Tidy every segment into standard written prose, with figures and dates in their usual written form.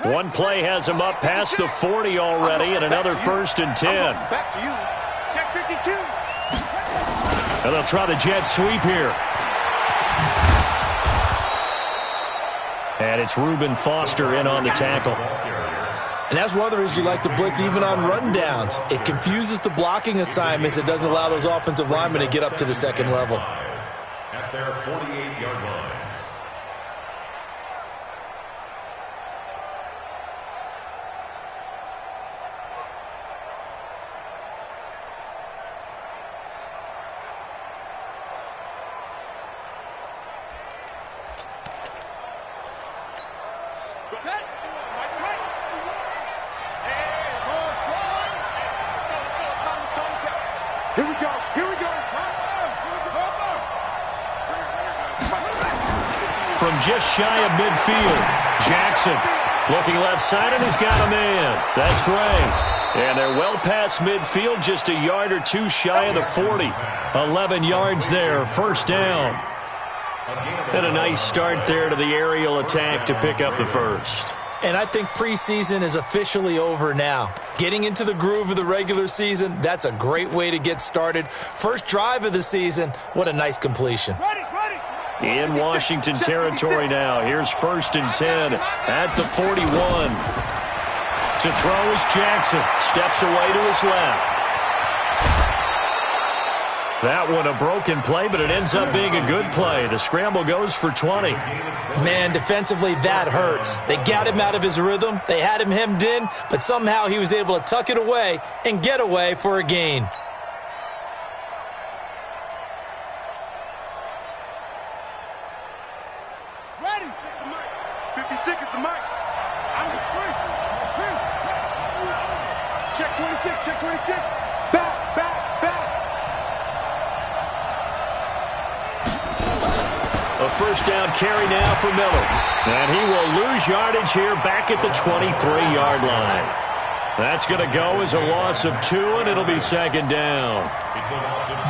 One play has him up past the 40 already, and another 1st and 10. Back to you. Check 52. And they'll try the jet sweep here. And it's Reuben Foster in on the tackle. And that's one of the reasons you like to blitz even on rundowns. It confuses the blocking assignments. It doesn't allow those offensive linemen to get up to the second level. At their 48-yard line. Here we go. From just shy of midfield, Jackson looking left side, and he's got a man. That's great. And they're well past midfield, just a yard or two shy of the 40. 11 yards there, 1st down. And a nice start there to the aerial attack to pick up the 1st. And I think preseason is officially over now. Getting into the groove of the regular season, that's a great way to get started. First drive of the season, what a nice completion. In Washington territory now. Here's 1st and 10 at the 41. To throw is Jackson. Steps away to his left. That one a broken play, but it ends up being a good play. The scramble goes for 20. Man, defensively, that hurts. They got him out of his rhythm. They had him hemmed in, but somehow he was able to tuck it away and get away for a gain. Ready. 56 is the mic. I'm the free. Check 26. Check 26. Back. A 1st down carry now for Miller. And he will lose yardage here back at the 23-yard line. That's going to go as a loss of 2, and it'll be 2nd down.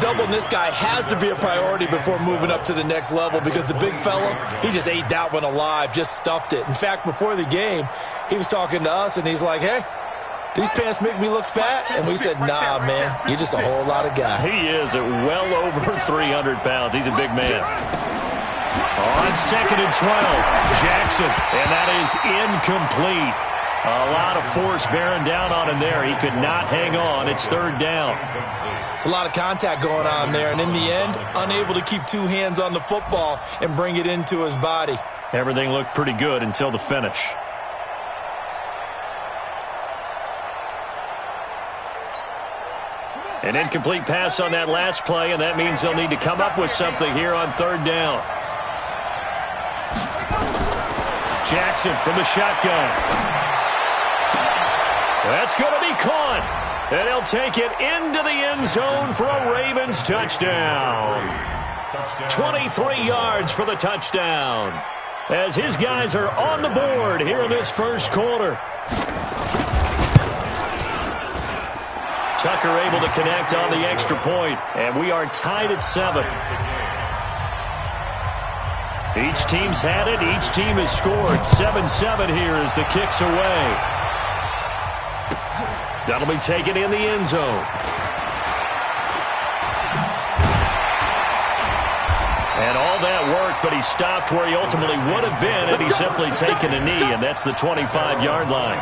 Doubling this guy has to be a priority before moving up to the next level because the big fella, he just ate that one alive, just stuffed it. In fact, before the game, he was talking to us, and he's like, hey, these pants make me look fat? And we said, nah, man, you're just a whole lot of guy. He is at well over 300 pounds. He's a big man. On 2nd and 12, Jackson, and that is incomplete. A lot of force bearing down on him there. He could not hang on. It's 3rd down. It's a lot of contact going on there, and in the end, unable to keep 2 hands on the football and bring it into his body. Everything looked pretty good until the finish. An incomplete pass on that last play, and that means they'll need to come up with something here on 3rd down. Jackson from the shotgun. That's going to be caught. And he'll take it into the end zone for a Ravens touchdown. 23 yards for the touchdown. As his guys are on the board here in this 1st quarter. Tucker able to connect on the extra point, and we are tied at 7. Each team's had it. Each team has scored. 7-7 here as the kick's away. That'll be taken in the end zone. And all that work, but he stopped where he ultimately would have been had he simply taken a knee, and that's the 25-yard line.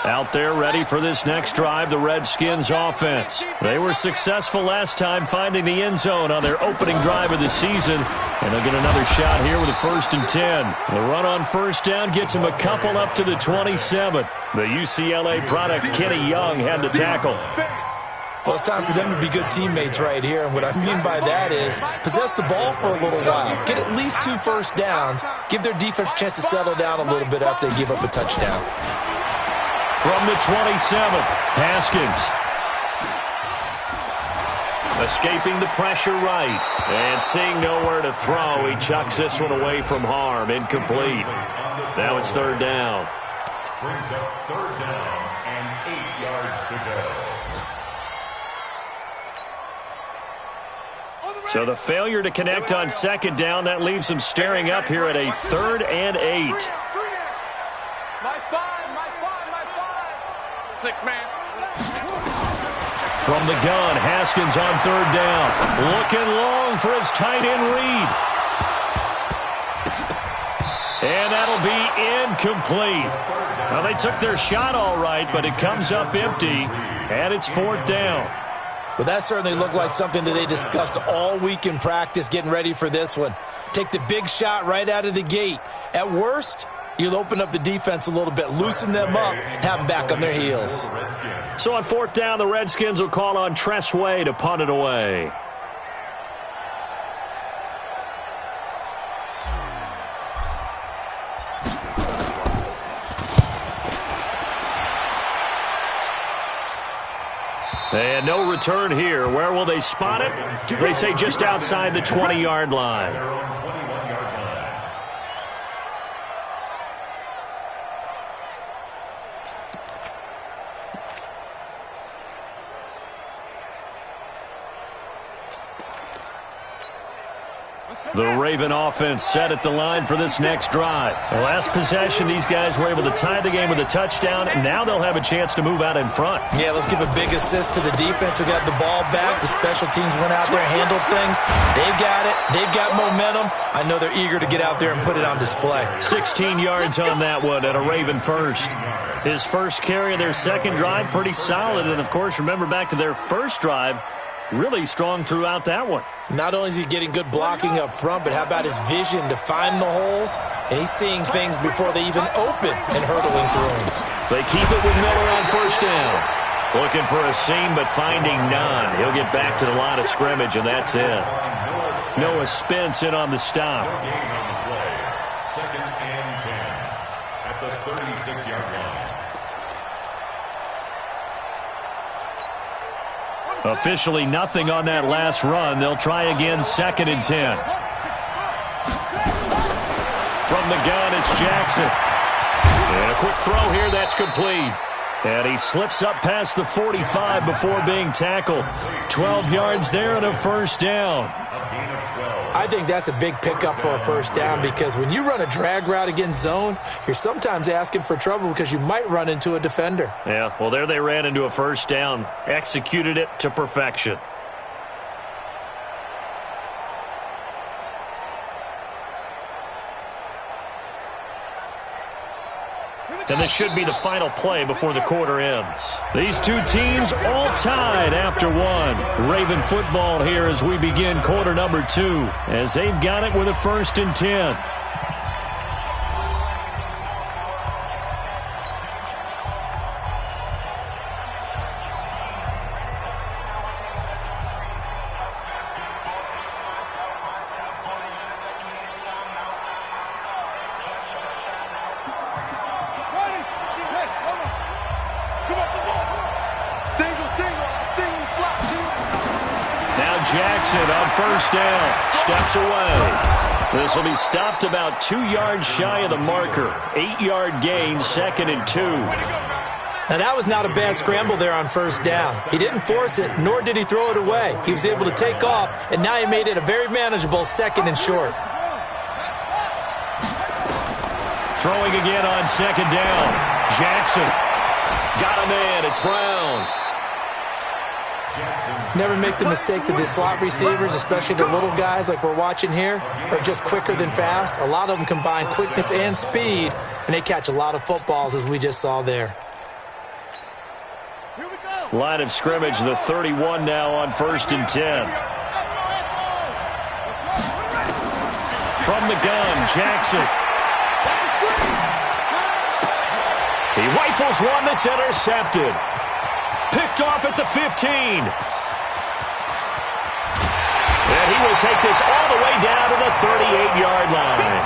Out there ready for this next drive, the Redskins offense. They were successful last time finding the end zone on their opening drive of the season. And they'll get another shot here with a 1st and 10. The run on 1st down gets him a couple up to the 27. The UCLA product, Kenny Young, had to tackle. Well, it's time for them to be good teammates right here. And what I mean by that is possess the ball for a little while. Get at least 2 first downs. Give their defense a chance to settle down a little bit after they give up a touchdown. From the 27th, Haskins. Escaping the pressure right. And seeing nowhere to throw, he chucks this one away from harm. Incomplete. Now it's 3rd down. Brings up 3rd down and 8 yards to go. So the failure to connect on second down, that leaves them staring up here at a 3rd and 8. My five. 6 man. From the gun, Haskins on 3rd down. Looking long for his tight end read. And that'll be incomplete. Well, they took their shot all right, but it comes up empty, and it's 4th down. Well, that certainly looked like something that they discussed all week in practice getting ready for this one. Take the big shot right out of the gate. At worst, you'll open up the defense a little bit, loosen them up, and have them back on their heels. So on 4th down, the Redskins will call on Tress Way to punt it away. And no return here. Where will they spot it? They say just outside the 20-yard line. The Raven offense set at the line for this next drive. The last possession, these guys were able to tie the game with a touchdown, and now they'll have a chance to move out in front. Yeah, let's give a big assist to the defense who got the ball back. The special teams went out there, handled things. They've got it. They've got momentum. I know they're eager to get out there and put it on display. 16 yards on that one and a Raven first. His first carry of their second drive, pretty solid. And, of course, remember back to their first drive, really strong throughout that one. Not only is he getting good blocking up front, but how about his vision to find the holes? And he's seeing things before they even open and hurtling through them. They keep it with Miller on 1st down. Looking for a seam, but finding none. He'll get back to the line of scrimmage, and that's it. Noah Spence in on the stop. 2nd and 10 at the 36-yard line. Officially nothing on that last run. They'll try again 2nd and 10. From the gun, it's Jackson. And a quick throw here, that's complete. And he slips up past the 45 before being tackled. 12 yards there and a 1st down. I think that's a big pickup for a 1st down because when you run a drag route against zone, you're sometimes asking for trouble because you might run into a defender. Yeah, well, there they ran into a 1st down. Executed it to perfection. And this should be the final play before the quarter ends. These two teams all tied after one. Raven football here as we begin quarter number 2, as they've got it with a 1st and 10. Jackson on 1st down. Steps away. This will be stopped about 2 yards shy of the marker. 8-yard gain, 2nd and 2. Now, that was not a bad scramble there on 1st down. He didn't force it, nor did he throw it away. He was able to take off, and now he made it a very manageable 2nd and short. Throwing again on 2nd down. Jackson. Got a man. It's Brown. Never make the mistake that the slot receivers, especially the little guys like we're watching here, are just quicker than fast. A lot of them combine quickness and speed, and they catch a lot of footballs, as we just saw there. Line of scrimmage, the 31 now on 1st and 10. From the gun, Jackson. He rifles one that's intercepted. Picked off at the 15. And he will take this all the way down to the 38-yard line.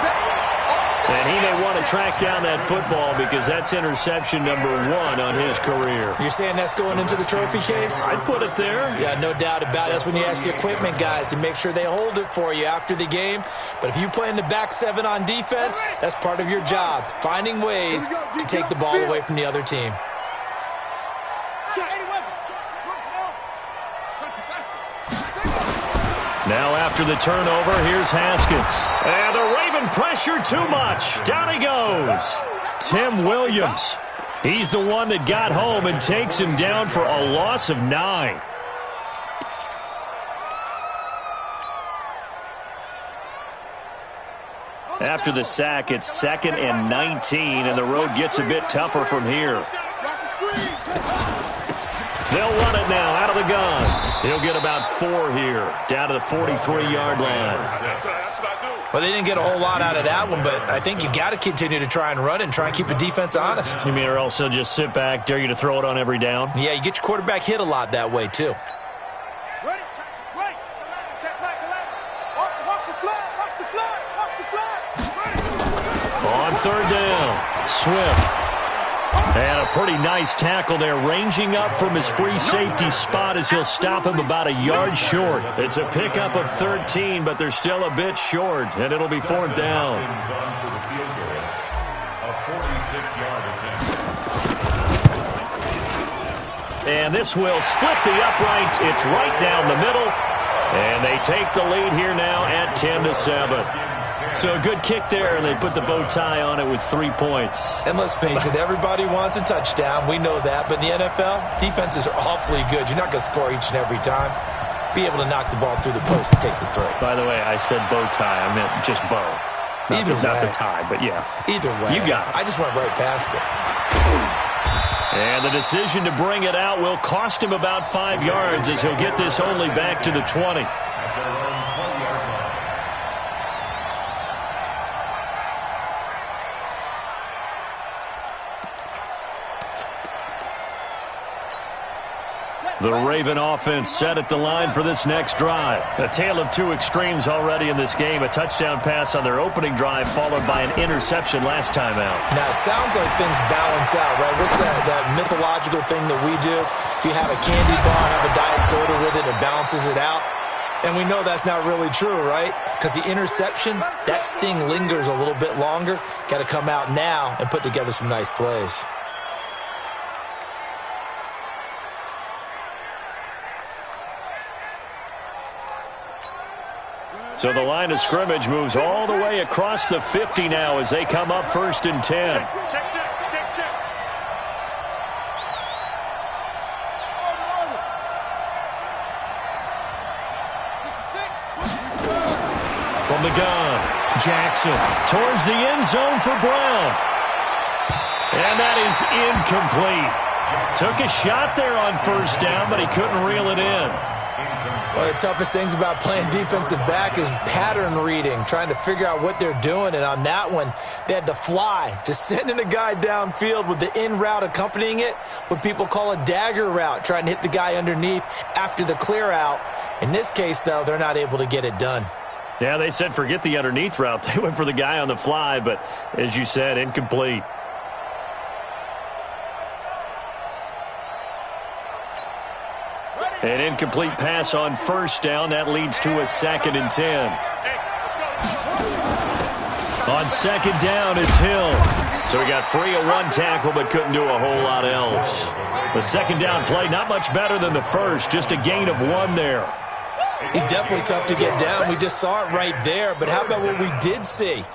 And he may want to track down that football because that's interception number 1 on his career. You're saying that's going into the trophy case? I'd put it there. Yeah, no doubt about it. That's when you ask the equipment guys to make sure they hold it for you after the game. But if you play in the back 7 on defense, that's part of your job, finding ways to take the ball away from the other team. Now after the turnover, here's Haskins. And the Raven pressure too much. Down he goes. Tim Williams. He's the one that got home and takes him down for a loss of 9. After the sack, it's 2nd and 19, and the road gets a bit tougher from here. They'll run it now out of the gun. He'll get about 4 here, down to the 43-yard line. Well, they didn't get a whole lot out of that one, but I think you got to continue to try and run and try and keep the defense honest. You mean or else they'll just sit back, dare you to throw it on every down? Yeah, you get your quarterback hit a lot that way, too. On 3rd down, Swift. And a pretty nice tackle there, ranging up from his free safety spot as he'll stop him about a yard short. It's a pickup of 13, but they're still a bit short, and it'll be 4th down. And this will split the uprights. It's right down the middle, and they take the lead here now at 10-7. So a good kick there, and they put the bow tie on it with 3 points. And let's face it, everybody wants a touchdown. We know that. But in the NFL, defenses are awfully good. You're not going to score each and every time. Be able to knock the ball through the post and take the throw. By the way, I said bow tie. I meant just bow. Not the tie, but yeah. Either way. You got it. I just went right past it. And the decision to bring it out will cost him about 5 yards as he'll get this only back to the 20. The Raven offense set at the line for this next drive. A tale of 2 extremes already in this game. A touchdown pass on their opening drive followed by an interception last time out. Now, it sounds like things balance out, right? What's that mythological thing that we do? If you have a candy bar, have a diet soda with it, it balances it out. And we know that's not really true, right? Because the interception, that sting lingers a little bit longer. Got to come out now and put together some nice plays. So the line of scrimmage moves all the way across the 50 now as they come up 1st and 10. Check. From the gun, Jackson towards the end zone for Brown. And that is incomplete. Took a shot there on 1st down, but he couldn't reel it in. One of the toughest things about playing defensive back is pattern reading, trying to figure out what they're doing. And on that one, they had to fly, just sending a guy downfield with the in route accompanying it, what people call a dagger route, trying to hit the guy underneath after the clear out. In this case, though, they're not able to get it done. Yeah, they said forget the underneath route. They went for the guy on the fly, but as you said, incomplete. An incomplete pass on 1st down. That leads to a 2nd and 10. On 2nd down, it's Hill. So he got free of 1 tackle but couldn't do a whole lot else. The 2nd down play, not much better than the first. Just a gain of 1 there. He's definitely tough to get down. We just saw it right there. But how about what we did see?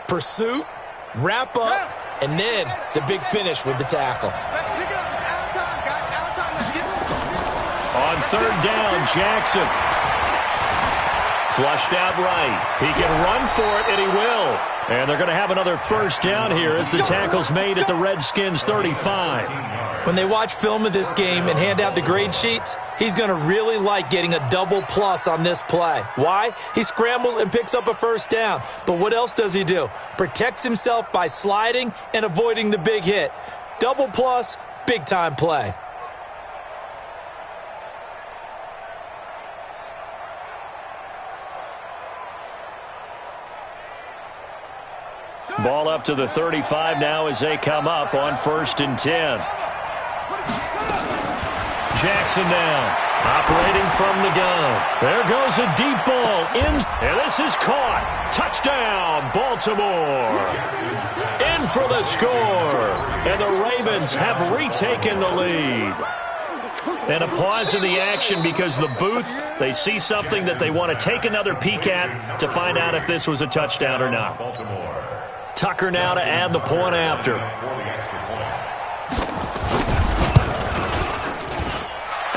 Pursuit, wrap up, and then the big finish with the tackle. On 3rd down, Jackson. Flushed out right. He can run for it, and he will. And they're going to have another 1st down here as the tackle's made at the Redskins' 35. When they watch film of this game and hand out the grade sheets, he's going to really like getting a double plus on this play. Why? He scrambles and picks up a 1st down. But what else does he do? Protects himself by sliding and avoiding the big hit. Double plus, big-time play. Ball up to the 35 now as they come up on 1st and 10. Jackson down, operating from the gun. There goes a deep ball in, and this is caught. Touchdown, Baltimore. In for the score, and the Ravens have retaken the lead. And a pause in the action because the booth, they see something that they want to take another peek at to find out if this was a touchdown or not. Tucker now to add the point after.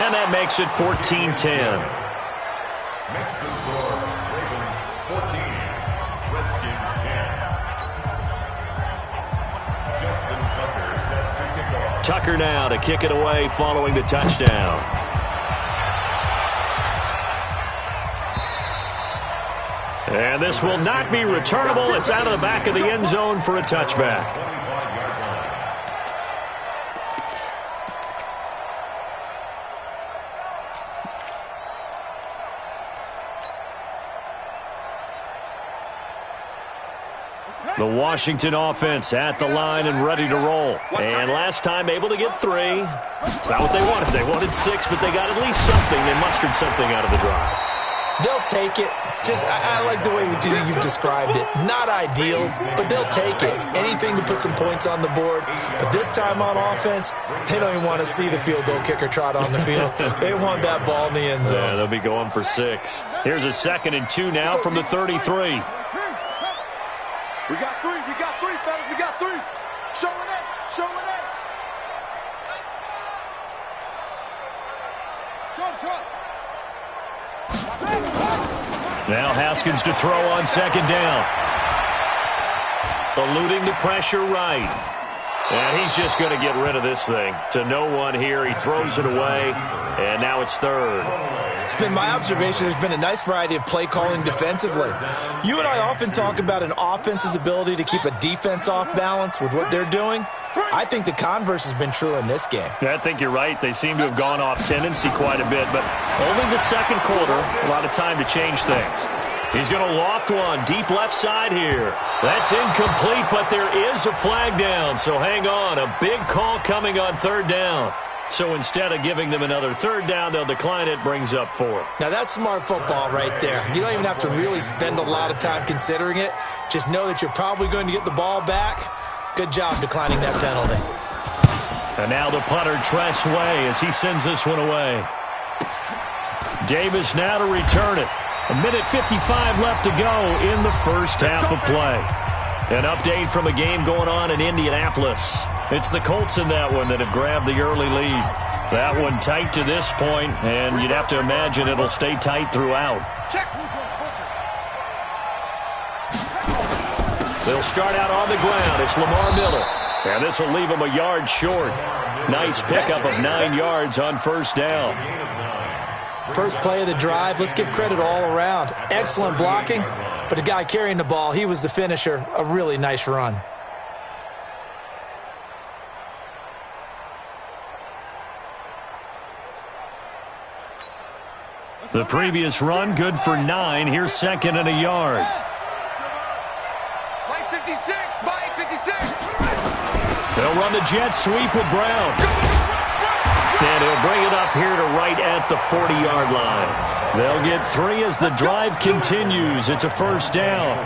And that makes it 14-10. Mexican score, Ravens 14, Redskins 10. Justin Tucker set to kick off. Tucker now to kick it away following the touchdown. And this will not be returnable. It's out of the back of the end zone for a touchback. The Washington offense at the line and ready to roll. And last time able to get 3. It's not what they wanted. They wanted 6, but they got at least something. They mustered something out of the drive. They'll take it. I like the way you've described it. Not ideal, but they'll take it. Anything to put some points on the board. But this time on offense, they don't even want to see the field goal kicker trot on the field. They want that ball in the end zone. Yeah, they'll be going for 6. Here's a 2nd and 2 now from the 33. We got 3, fellas, we got 3. Showing it. Shot. Now Haskins to throw on 2nd down. Eluding the pressure right. And he's just going to get rid of this thing. To no one here. He throws it away. And now it's 3rd. It's been my observation there's been a nice variety of play calling defensively. You and I often talk about an offense's ability to keep a defense off balance with what they're doing. I think the converse has been true in this game. I think you're right. They seem to have gone off tendency quite a bit, but only the 2nd quarter, a lot of time to change things. He's going to loft one deep left side here. That's incomplete, but there is a flag down, so hang on. A big call coming on 3rd down. So instead of giving them another 3rd down, they'll decline it, brings up 4. Now that's smart football right there. You don't even have to really spend a lot of time considering it. Just know that you're probably going to get the ball back. Good job declining that penalty. And now the punter, Tress Way, as he sends this one away. Davis now to return it. 1:55 left to go in the first half of play. An update from a game going on in Indianapolis. It's the Colts in that one that have grabbed the early lead. That one tight to this point, and you'd have to imagine it'll stay tight throughout. They'll start out on the ground. It's Lamar Miller. And this will leave him a yard short. Nice pickup of 9 yards on 1st down. First play of the drive, let's give credit all around. Excellent blocking, but the guy carrying the ball, he was the finisher. A really nice run. The previous run, good for 9. Here's 2nd and a yard. By 56. They'll run the jet sweep with Brown. And he'll bring it up here to right at the 40-yard line. They'll get 3 as the drive continues. It's a 1st down.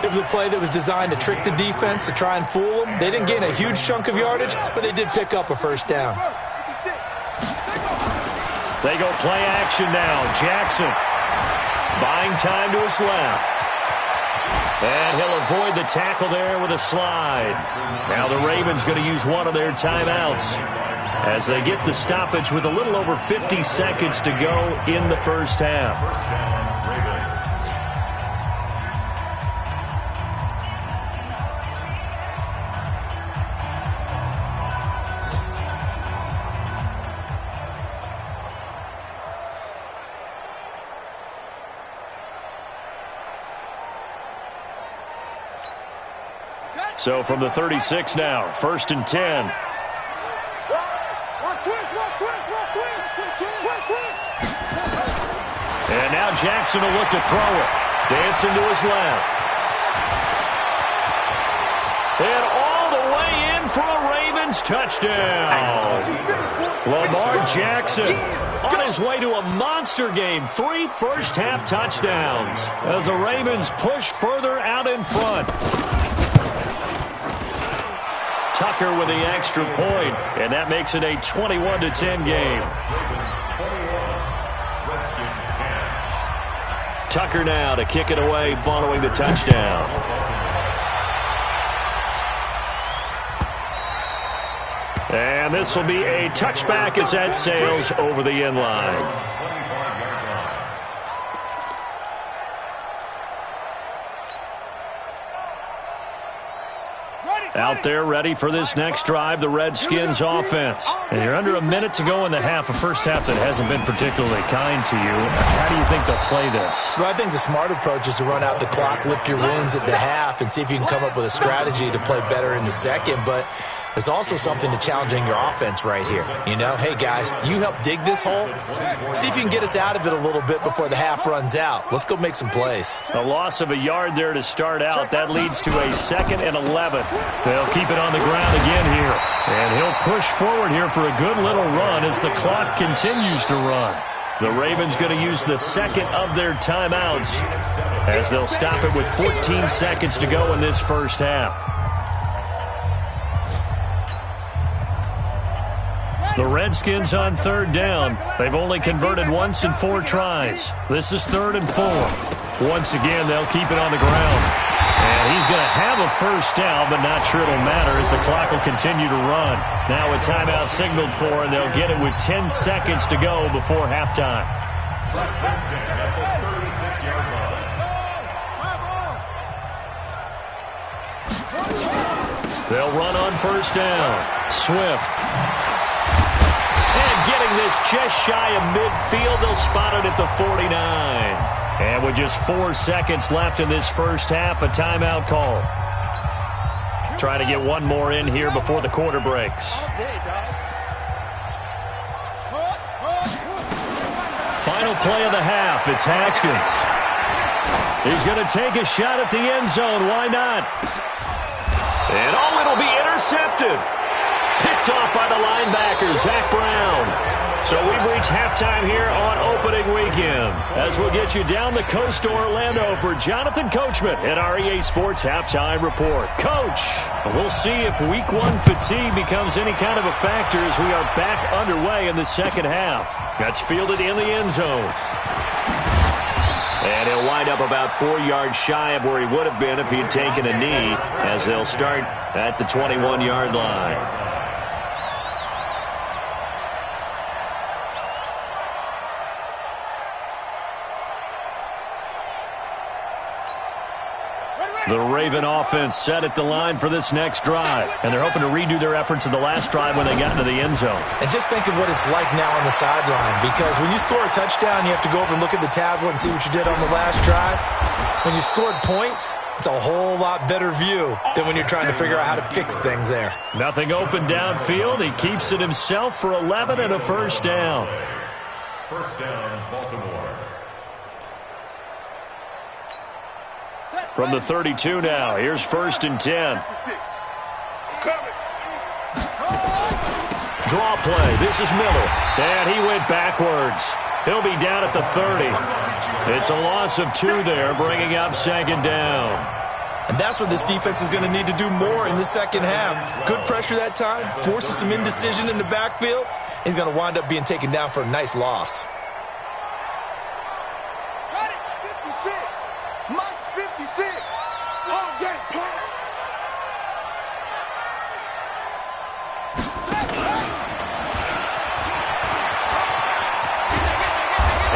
It was a play that was designed to trick the defense, to try and fool them. They didn't gain a huge chunk of yardage, but they did pick up a 1st down. They go play action now. Jackson buying time to his left. And he'll avoid the tackle there with a slide. Now the Ravens going to use one of their timeouts as they get the stoppage with a little over 50 seconds to go in the first half. So from the 36 now, 1st and 10. And now Jackson will look to throw it. Dancing to his left. And all the way in for a Ravens touchdown. Lamar Jackson on his way to a monster game. 3 first-half touchdowns as the Ravens push further out in front. Tucker with the extra point, and that makes it a 21-10 game. Tucker now to kick it away following the touchdown. And this will be a touchback as that sails over the end line. Out there ready for this next drive, the Redskins offense. And you're under a minute to go in the half, a first half that hasn't been particularly kind to you. How do you think they'll play this? Well, I think the smart approach is to run out the clock, lick your wounds at the half, and see if you can come up with a strategy to play better in the second. But there's also something to challenging your offense right here. You know, hey, guys, you help dig this hole. See if you can get us out of it a little bit before the half runs out. Let's go make some plays. A loss of a yard there to start out. That leads to a 2nd and 11. They'll keep it on the ground again here. And he'll push forward here for a good little run as the clock continues to run. The Ravens going to use the second of their timeouts as they'll stop it with 14 seconds to go in this first half. The Redskins on 3rd down. They've only converted once in 4 tries. This is 3rd and 4. Once again, they'll keep it on the ground. And he's going to have a first down, but not sure it'll matter as the clock will continue to run. Now a timeout signaled for, and they'll get it with 10 seconds to go before halftime. They'll run on first down. Swift. And getting this just shy of midfield, they'll spot it at the 49. And with just 4 seconds left in this first half, a timeout call. Trying to get one more in here before the quarter breaks. Final play of the half, it's Haskins. He's going to take a shot at the end zone. Why not? And oh, it'll be intercepted. Picked off by the linebacker, Zach Brown. So we've reached halftime here on opening weekend as we'll get you down the coast to Orlando for Jonathan Coachman at our EA Sports Halftime Report. Coach, we'll see if Week 1 fatigue becomes any kind of a factor as we are back underway in the second half. That's fielded in the end zone. And he'll wind up about 4 yards shy of where he would have been if he had taken a knee as they'll start at the 21-yard line. The Raven offense set at the line for this next drive, and they're hoping to redo their efforts in the last drive when they got into the end zone. And just think of what it's like now on the sideline, because when you score a touchdown, you have to go over and look at the tablet and see what you did on the last drive. When you scored points, it's a whole lot better view than when you're trying to figure out how to fix things there. Nothing open downfield. He keeps it himself for 11 and a first down. First down, Baltimore. From the 32 now, here's 1st and 10. Draw play. This is Miller. And he went backwards. He'll be down at the 30. It's a loss of 2 there, bringing up 2nd down. And that's what this defense is going to need to do more in the second half. Good pressure that time, forces some indecision in the backfield. He's going to wind up being taken down for a nice loss. Got it, 56. Mike's 56. Oh, yeah,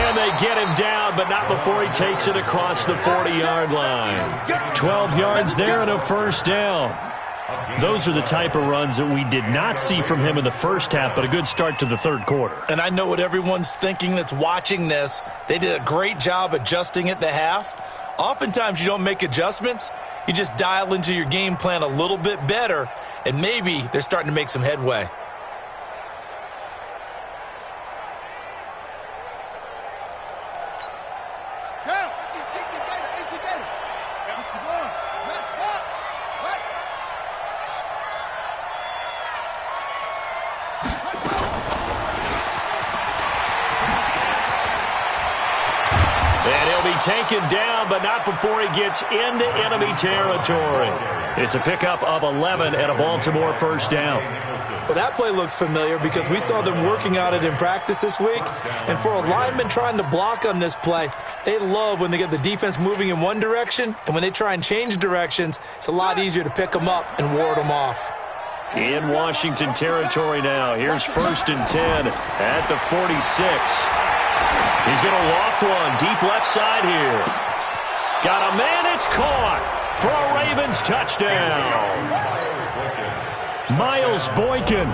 And they get him down, but not before he takes it across the 40-yard line. 12 yards there and a first down. Those are the type of runs that we did not see from him in the first half, but a good start to the third quarter. And I know what everyone's thinking that's watching this. They did a great job adjusting at the half. Oftentimes you don't make adjustments. You just dial into your game plan a little bit better, and maybe they're starting to make some headway. Taken down, but not before he gets into enemy territory. It's a pickup of 11 and a Baltimore first down. Well, that play looks familiar because we saw them working on it in practice this week. And for a lineman trying to block on this play, They love when they get the defense moving in one direction, and when they try and change directions, it's a lot easier to pick them up and ward them off. In Washington territory now. Here's 1st and 10 at the 46. He's going to loft one deep left side here. Got a man, it's caught for a Ravens touchdown. Miles Boykin,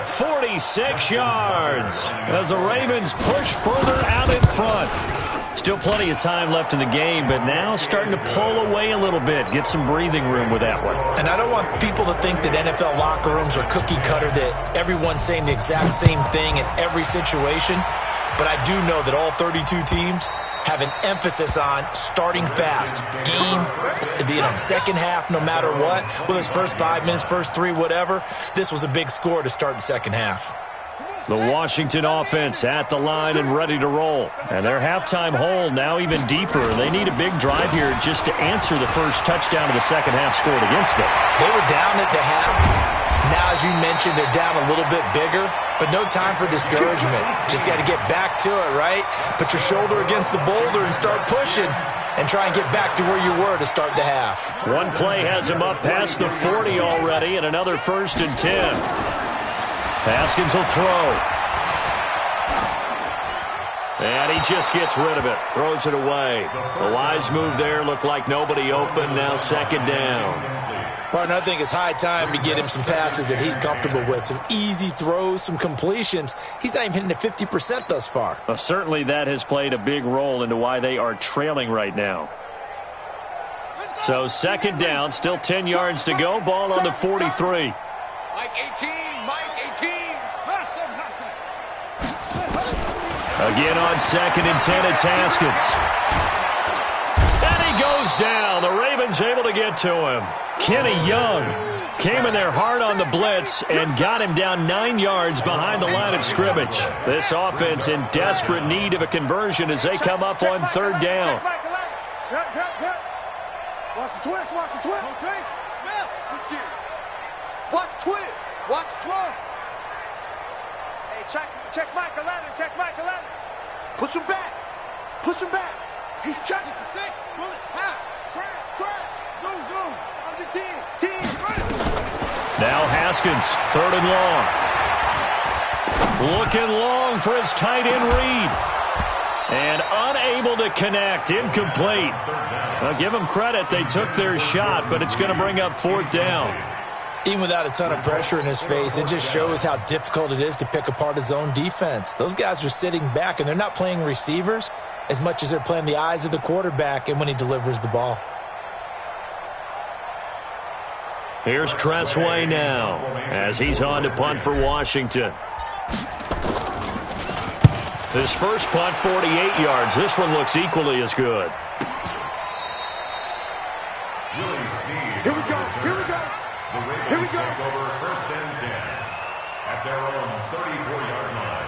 46 yards as the Ravens push further out in front. Still plenty of time left in the game, but now starting to pull away a little bit, get some breathing room with that one. And I don't want people to think that NFL locker rooms are cookie cutter, that everyone's saying the exact same thing in every situation. But I do know that all 32 teams have an emphasis on starting fast. Second half, no matter what, whether it's first 5 minutes, first 3, whatever, this was a big score to start the second half. The Washington offense at the line and ready to roll. And their halftime hole now even deeper. They need a big drive here just to answer the first touchdown of the second half scored against them. They were down at the half. Now, as you mentioned, they're down a little bit bigger, but no time for discouragement. Just got to get back to it, right? Put your shoulder against the boulder and start pushing and try and get back to where you were to start the half. One play has him up past the 40 already, and another 1st and 10. Haskins will throw. And he just gets rid of it. Throws it away. The wise move there. Looked like nobody open. Now 2nd down. Partner, I think it's high time to get him some passes that he's comfortable with. Some easy throws, some completions. He's not even hitting at 50% thus far. Well, certainly that has played a big role into why they are trailing right now. So 2nd down. Still 10 yards to go. Ball on the 43. Mike 18, Mike 18. Again on 2nd and 10, it's Haskins. And he goes down. The Ravens able to get to him. Kenny Young came in there hard on the blitz and got him down 9 yards behind the line of scrimmage. This offense in desperate need of a conversion as they come up on 3rd down. Watch the twist, watch the twist. Okay, Smith, switch gears. Watch twist, watch twist. Hey, check Mike 11, check Mike 11. Push him back, push him back. He's checking to 6, bullet, half, crash, zoom, under team, right. Now Haskins, 3rd and long. Looking long for his tight end read. And unable to connect, incomplete. I'll give them credit, they took their shot, but it's going to bring up 4th down. Even without a ton of pressure in his face, it just shows how difficult it is to pick apart his own defense. Those guys are sitting back, and they're not playing receivers as much as they're playing the eyes of the quarterback and when he delivers the ball. Here's Tressway now as he's on to punt for Washington. His first punt, 48 yards. This one looks equally as good. Here we go. The Ravens take over 1st and 10 at their own 34-yard line.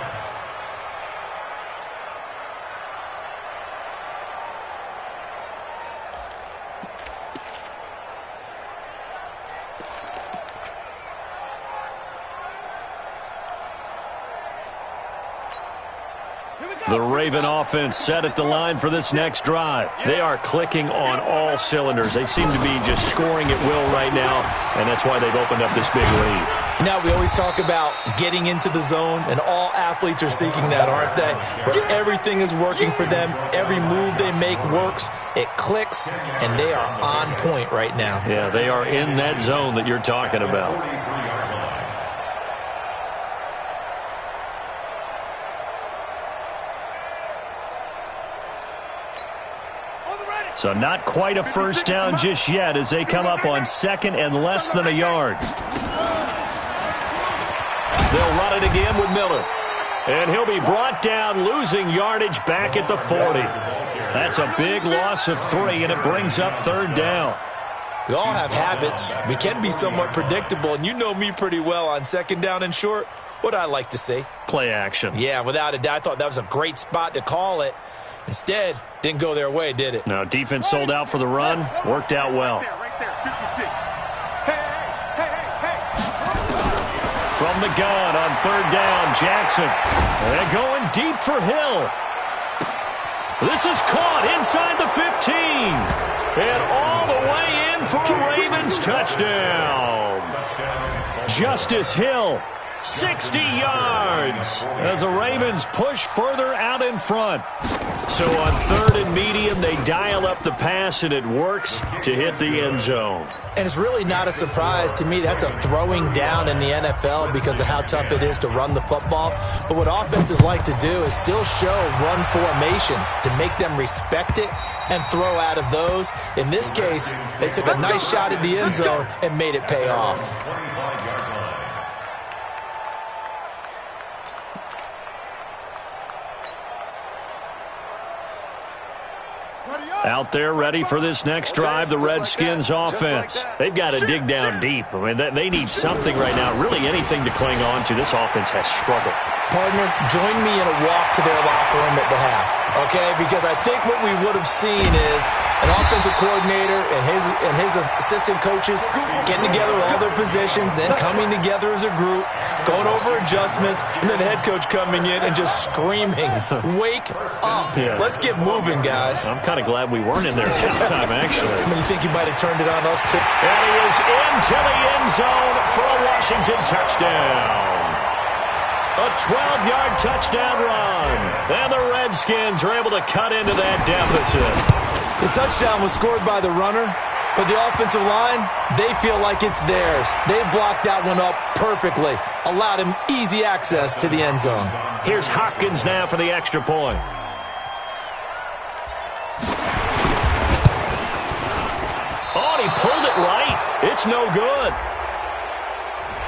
The Raven offense set at the line for this next drive. They are clicking on all cylinders. They seem to be just scoring at will right now, and that's why they've opened up this big lead. Now, we always talk about getting into the zone, and all athletes are seeking that, aren't they? Where everything is working for them. Every move they make works. It clicks, and they are on point right now. Yeah, they are in that zone that you're talking about. So not quite a first down just yet as they come up on 2nd and less than a yard. They'll run it again with Miller. And he'll be brought down, losing yardage back at the 40. That's a big loss of 3, and it brings up 3rd down. We all have habits. We can be somewhat predictable, and you know me pretty well on 2nd down and short. What I like to say? Play action. Yeah, without a doubt. I thought that was a great spot to call it. Instead, didn't go their way, did it? No, defense sold out for the run. Worked out well. Right there, 56. Hey. From the gun on 3rd down, Jackson. And going deep for Hill. This is caught inside the 15. And all the way in for a Ravens touchdown. Justice Hill, 60 yards as the Ravens push further out in front. So on 3rd and medium, they dial up the pass, and it works to hit the end zone. And it's really not a surprise to me. That's a throwing down in the NFL because of how tough it is to run the football. But what offenses like to do is still show run formations to make them respect it and throw out of those. In this case, they took a nice shot at the end zone and made it pay off. Out there ready for this next drive, the Redskins offense. They've got to dig down deep. I mean, they need something right now, really anything to cling on to. This offense has struggled. Partner, join me in a walk to their locker room at the half, okay? Because I think what we would have seen is an offensive coordinator and his assistant coaches getting together with all their positions, then coming together as a group, going over adjustments, and then the head coach coming in and just screaming, "Wake up. Yeah. Let's get moving, guys." I'm kind of glad we weren't in there at halftime, actually. I mean, you think you might have turned it on us, too? And he is into the end zone for a Washington touchdown. A 12-yard touchdown run. And the Redskins are able to cut into that deficit. The touchdown was scored by the runner, but the offensive line, they feel like it's theirs. They blocked that one up perfectly, allowed him easy access to the end zone. Here's Hopkins now for the extra point. Oh, and he pulled it right. It's no good.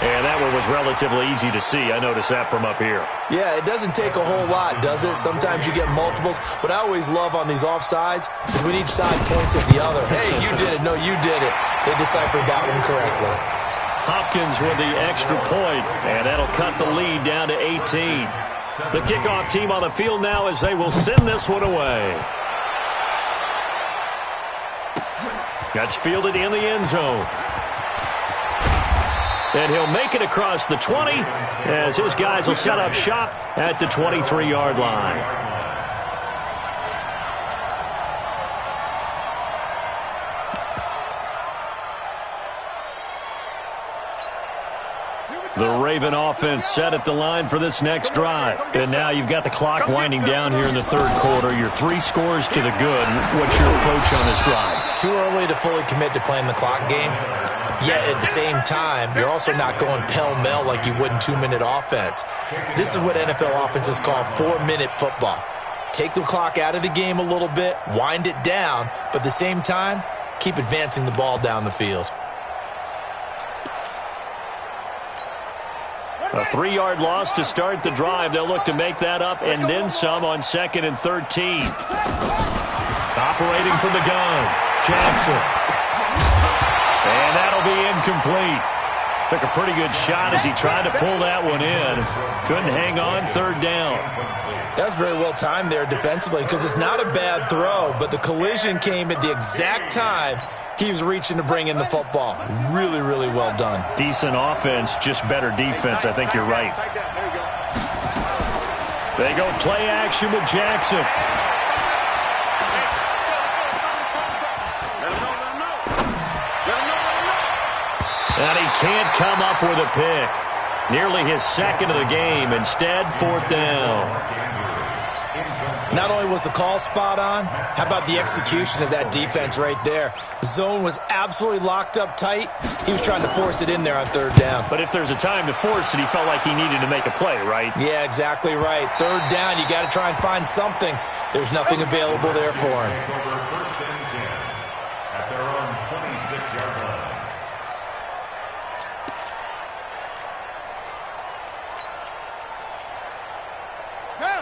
And that one was relatively easy to see. I noticed that from up here. Yeah, it doesn't take a whole lot, does it? Sometimes you get multiples. What I always love on these offsides is when each side points at the other. Hey, you did it. No, you did it. They deciphered that one correctly. Hopkins with the extra point, and that'll cut the lead down to 18. The kickoff team on the field now as they will send this one away. That's fielded in the end zone. And he'll make it across the 20 as his guys will set up shop at the 23-yard line. The Raven offense set at the line for this next drive. And now you've got the clock winding down here in the third quarter. Your 3 scores to the good. What's your approach on this drive? Too early to fully commit to playing the clock game. Yet at the same time, you're also not going pell-mell like you would in 2-minute offense. This is what NFL offenses call 4-minute football. Take the clock out of the game a little bit, wind it down, but at the same time, keep advancing the ball down the field. A 3-yard loss to start the drive. They'll look to make that up and then some on 2nd and 13. Operating from the gun, Jackson. And that'll be incomplete. Took a pretty good shot as he tried to pull that one in. Couldn't hang on, 3rd down. That's very well timed there defensively because it's not a bad throw, but the collision came at the exact time he was reaching to bring in the football. Really, really well done. Decent offense, just better defense. I think you're right. They go play action with Jackson. And he can't come up with a pick. Nearly his 2nd of the game. Instead, 4th down. Not only was the call spot on, how about the execution of that defense right there? The zone was absolutely locked up tight. He was trying to force it in there on 3rd down. But if there's a time to force it, he felt like he needed to make a play, right? Yeah, exactly right. 3rd down, you got to try and find something. There's nothing available there for him. First and 10 at their own 26-yard line.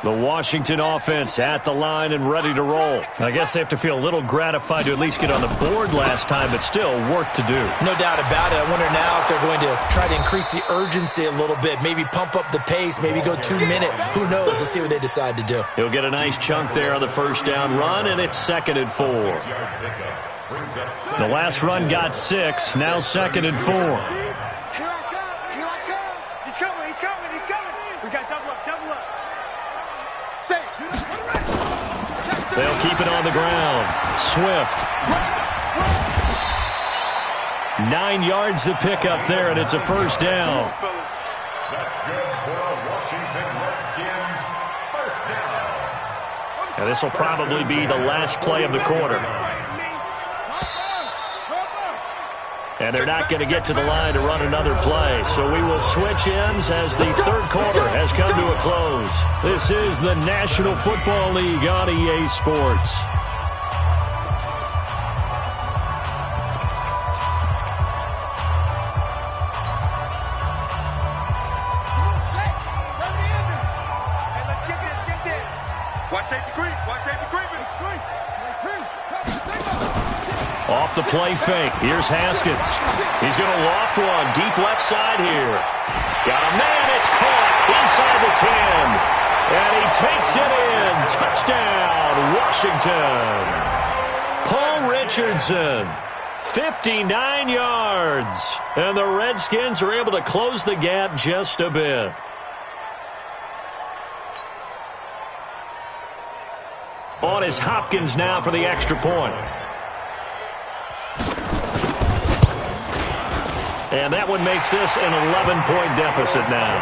The Washington offense at the line and ready to roll. I guess they have to feel a little gratified to at least get on the board last time, but still work to do. No doubt about it. I wonder now if they're going to try to increase the urgency a little bit, maybe pump up the pace, maybe go 2-minute. Who knows? Let's see what they decide to do. He'll get a nice chunk there on the 1st down run, and it's 2nd and 4. The last run got 6, now 2nd and 4. Here I come. He's coming. We got double up. Say, shoot up. Check. They'll keep it on the ground. Swift. 9 yards to pick up there, and it's a first down. That's good for a Washington Redskins first down. And this will probably be the last play of the quarter. And they're not going to get to the line to run another play. So we will switch ends as the third quarter has come to a close. This is the National Football League on EA Sports. Off the play fake. Here's Haskins. He's going to loft one deep left side here. Got a man. It's caught inside the 10. And he takes it in. Touchdown, Washington. Paul Richardson, 59 yards. And the Redskins are able to close the gap just a bit. On is Hopkins now for the extra point. And that one makes this an 11-point deficit now.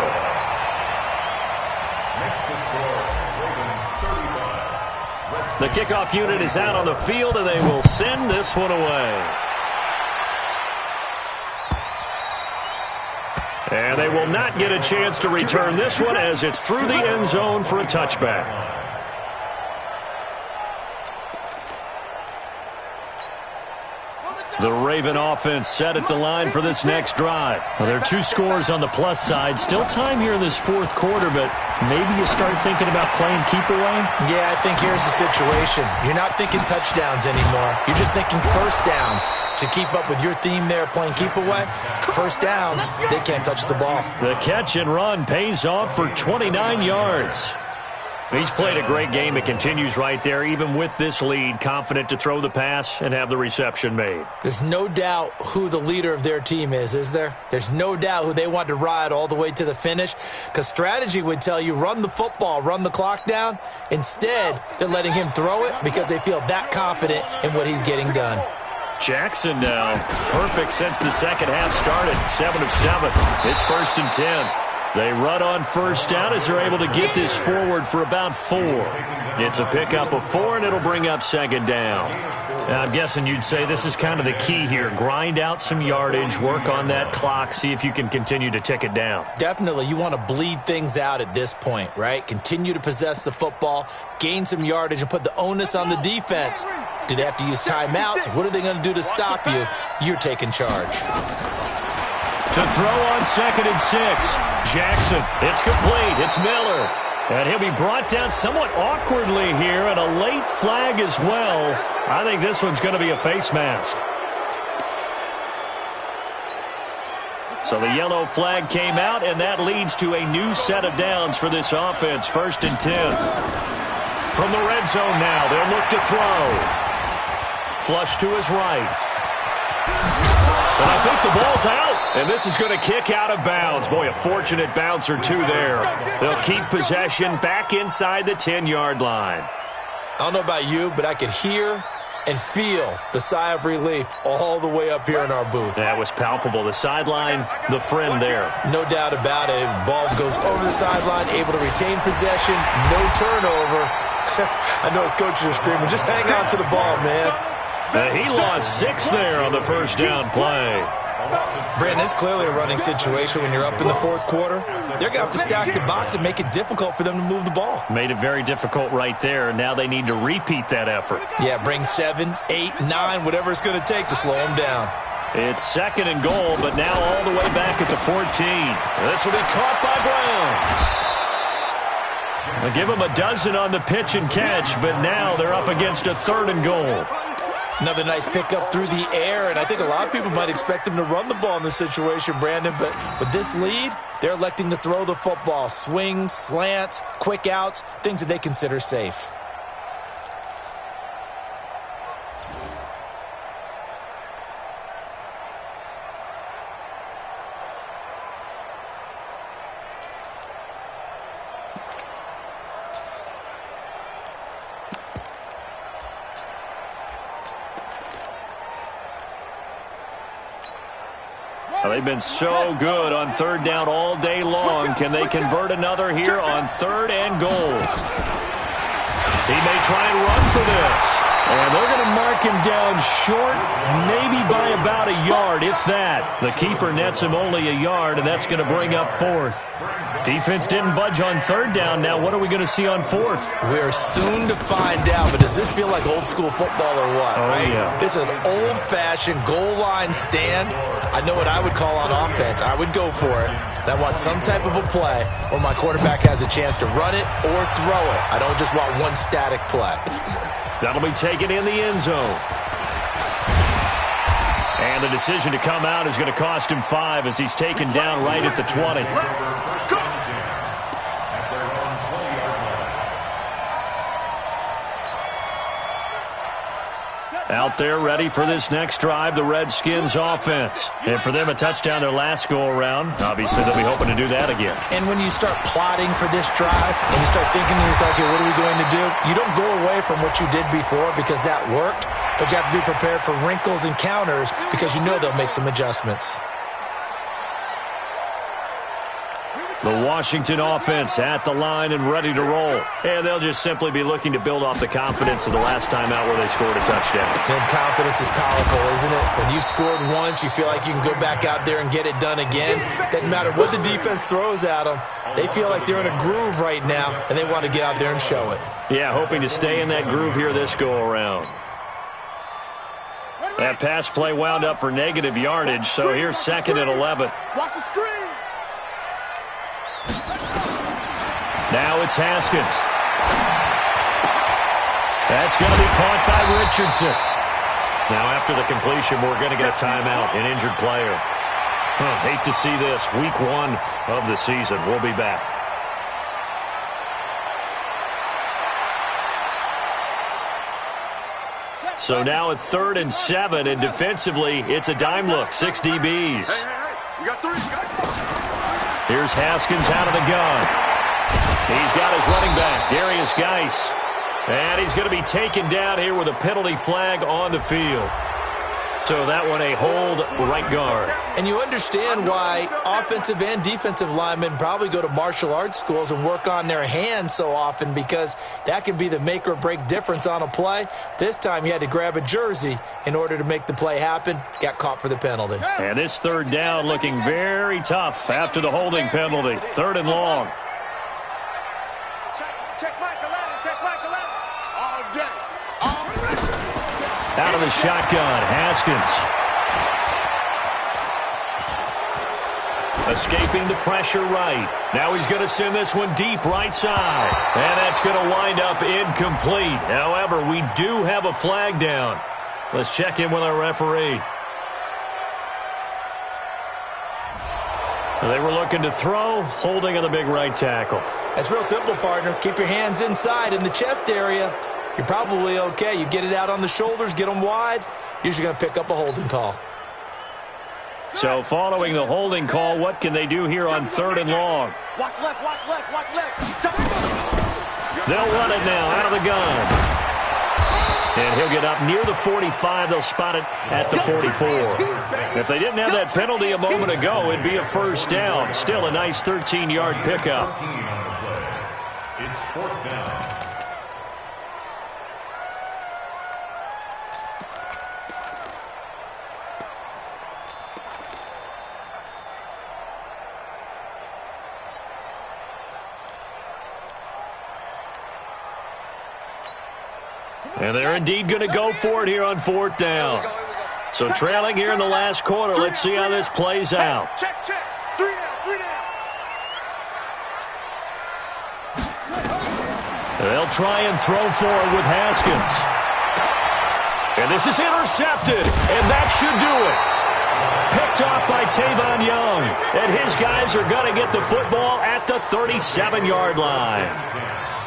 The kickoff unit is out on the field, and they will send this one away. And they will not get a chance to return this one as it's through the end zone for a touchback. The Raven offense set at the line for this next drive. Well, there are 2 scores on the plus side. Still time here in this fourth quarter, but maybe you start thinking about playing keep away? Yeah, I think here's the situation. You're not thinking touchdowns anymore. You're just thinking first downs. To keep up with your theme there, playing keep away, first downs, they can't touch the ball. The catch and run pays off for 29 yards. He's played a great game. It continues right there, even with this lead, confident to throw the pass and have the reception made. There's no doubt who the leader of their team is there? There's no doubt who they want to ride all the way to the finish, because strategy would tell you run the football, run the clock down. Instead, they're letting him throw it because they feel that confident in what he's getting done. Jackson now, perfect since the second half started, 7 of 7. It's 1st and 10. They run on first down as they're able to get this forward for about 4. It's a pickup of 4, and it'll bring up second down. Now, I'm guessing you'd say this is kind of the key here. Grind out some yardage, work on that clock, see if you can continue to tick it down. Definitely. You want to bleed things out at this point, right? Continue to possess the football, gain some yardage, and put the onus on the defense. Do they have to use timeouts? What are they going to do to stop you? You're taking charge. To throw on 2nd and 6. Jackson, it's complete. It's Miller. And he'll be brought down somewhat awkwardly here, and a late flag as well. I think this one's going to be a face mask. So the yellow flag came out, and that leads to a new set of downs for this offense. 1st and 10. From the red zone now, they'll look to throw. Flush to his right. And I think the ball's out. And this is going to kick out of bounds. Boy, a fortunate bounce or 2 there. They'll keep possession back inside the 10-yard line. I don't know about you, but I could hear and feel the sigh of relief all the way up here in our booth. That was palpable. The sideline, the friend there. No doubt about it. Ball goes over the sideline, able to retain possession, no turnover. I know his coaches are screaming, just hang on to the ball, man. He lost 6 there on the first down play. Brandon, it's clearly a running situation when you're up in the fourth quarter. They're going to have to stack the box and make it difficult for them to move the ball. Made it very difficult right there. Now they need to repeat that effort. Yeah, bring 7, 8, 9, whatever it's going to take to slow them down. It's 2nd and goal, but now all the way back at the 14. This will be caught by Brown. They'll give him a dozen on the pitch and catch, but now they're up against a 3rd and goal. Another nice pickup through the air, and I think a lot of people might expect them to run the ball in this situation, Brandon, but with this lead, they're electing to throw the football. Swings, slants, quick outs, things that they consider safe. Well, they've been so good on third down all day long. Can they convert another here on 3rd and goal? He may try and run for this. And they're going to mark him down short, maybe by about a yard, if that. The keeper nets him only a yard, and that's going to bring up 4th. Defense didn't budge on 3rd down. Now what are we going to see on 4th? We are soon to find out, but does this feel like old school football or what? Oh, right? Yeah. This is an old-fashioned goal line stand. I know what I would call on offense. I would go for it. And I want some type of a play where my quarterback has a chance to run it or throw it. I don't just want one static play. That'll be taken in the end zone. And the decision to come out is going to cost him 5 as he's taken down right at the 20. Out there ready for this next drive, the Redskins offense. And for them, a touchdown their last go-around. Obviously, they'll be hoping to do that again. And when you start plotting for this drive, and you start thinking to yourself, okay, what are we going to do? You don't go away from what you did before because that worked, but you have to be prepared for wrinkles and counters because you know they'll make some adjustments. The Washington offense at the line and ready to roll. And they'll just simply be looking to build off the confidence of the last time out where they scored a touchdown. And confidence is powerful, isn't it? When you've scored once, you feel like you can go back out there and get it done again. Doesn't matter what the defense throws at them. They feel like they're in a groove right now, and they want to get out there and show it. Yeah, hoping to stay in that groove here this go-around. That pass play wound up for negative yardage, so here's 2nd and 11. Watch the screen. Now it's Haskins. That's going to be caught by Richardson. Now after the completion, we're going to get a timeout, an injured player. Hate to see this. Week 1 of the season. We'll be back. So now at 3rd and 7, and defensively, it's a dime look. 6 DBs. You got 3. Here's Haskins out of the gun. He's got his running back, Darius Geis. And he's going to be taken down here with a penalty flag on the field. So that one a hold right guard. And you understand why offensive and defensive linemen probably go to martial arts schools and work on their hands so often because that can be the make or break difference on a play. This time he had to grab a jersey in order to make the play happen. Got caught for the penalty. And this 3rd down looking very tough after the holding penalty. 3rd and long. Check Michael Allen. Check Michael Allen. All day. Out of the shotgun, Haskins. Escaping the pressure right. Now he's going to send this one deep right side. And that's going to wind up incomplete. However, we do have a flag down. Let's check in with our referee. They were looking to throw, holding on the big right tackle. That's real simple, partner. Keep your hands inside in the chest area. You're probably okay. You get it out on the shoulders, get them wide. Usually going to pick up a holding call. So following the holding call, what can they do here on 3rd and long? Watch left, watch left, watch left. They'll run it now out of the gun. And he'll get up near the 45. They'll spot it at the 44. If they didn't have that penalty a moment ago, it'd be a 1st down. Still a nice 13-yard pickup. It's 4th down. And they're indeed going to go for it here on 4th down. So trailing here in the last quarter. Let's see how this plays out. Check, check. 3 down, 3 down. They'll try and throw for it with Haskins. And this is intercepted. And that should do it. Picked off by Tavon Young. And his guys are going to get the football at the 37-yard line.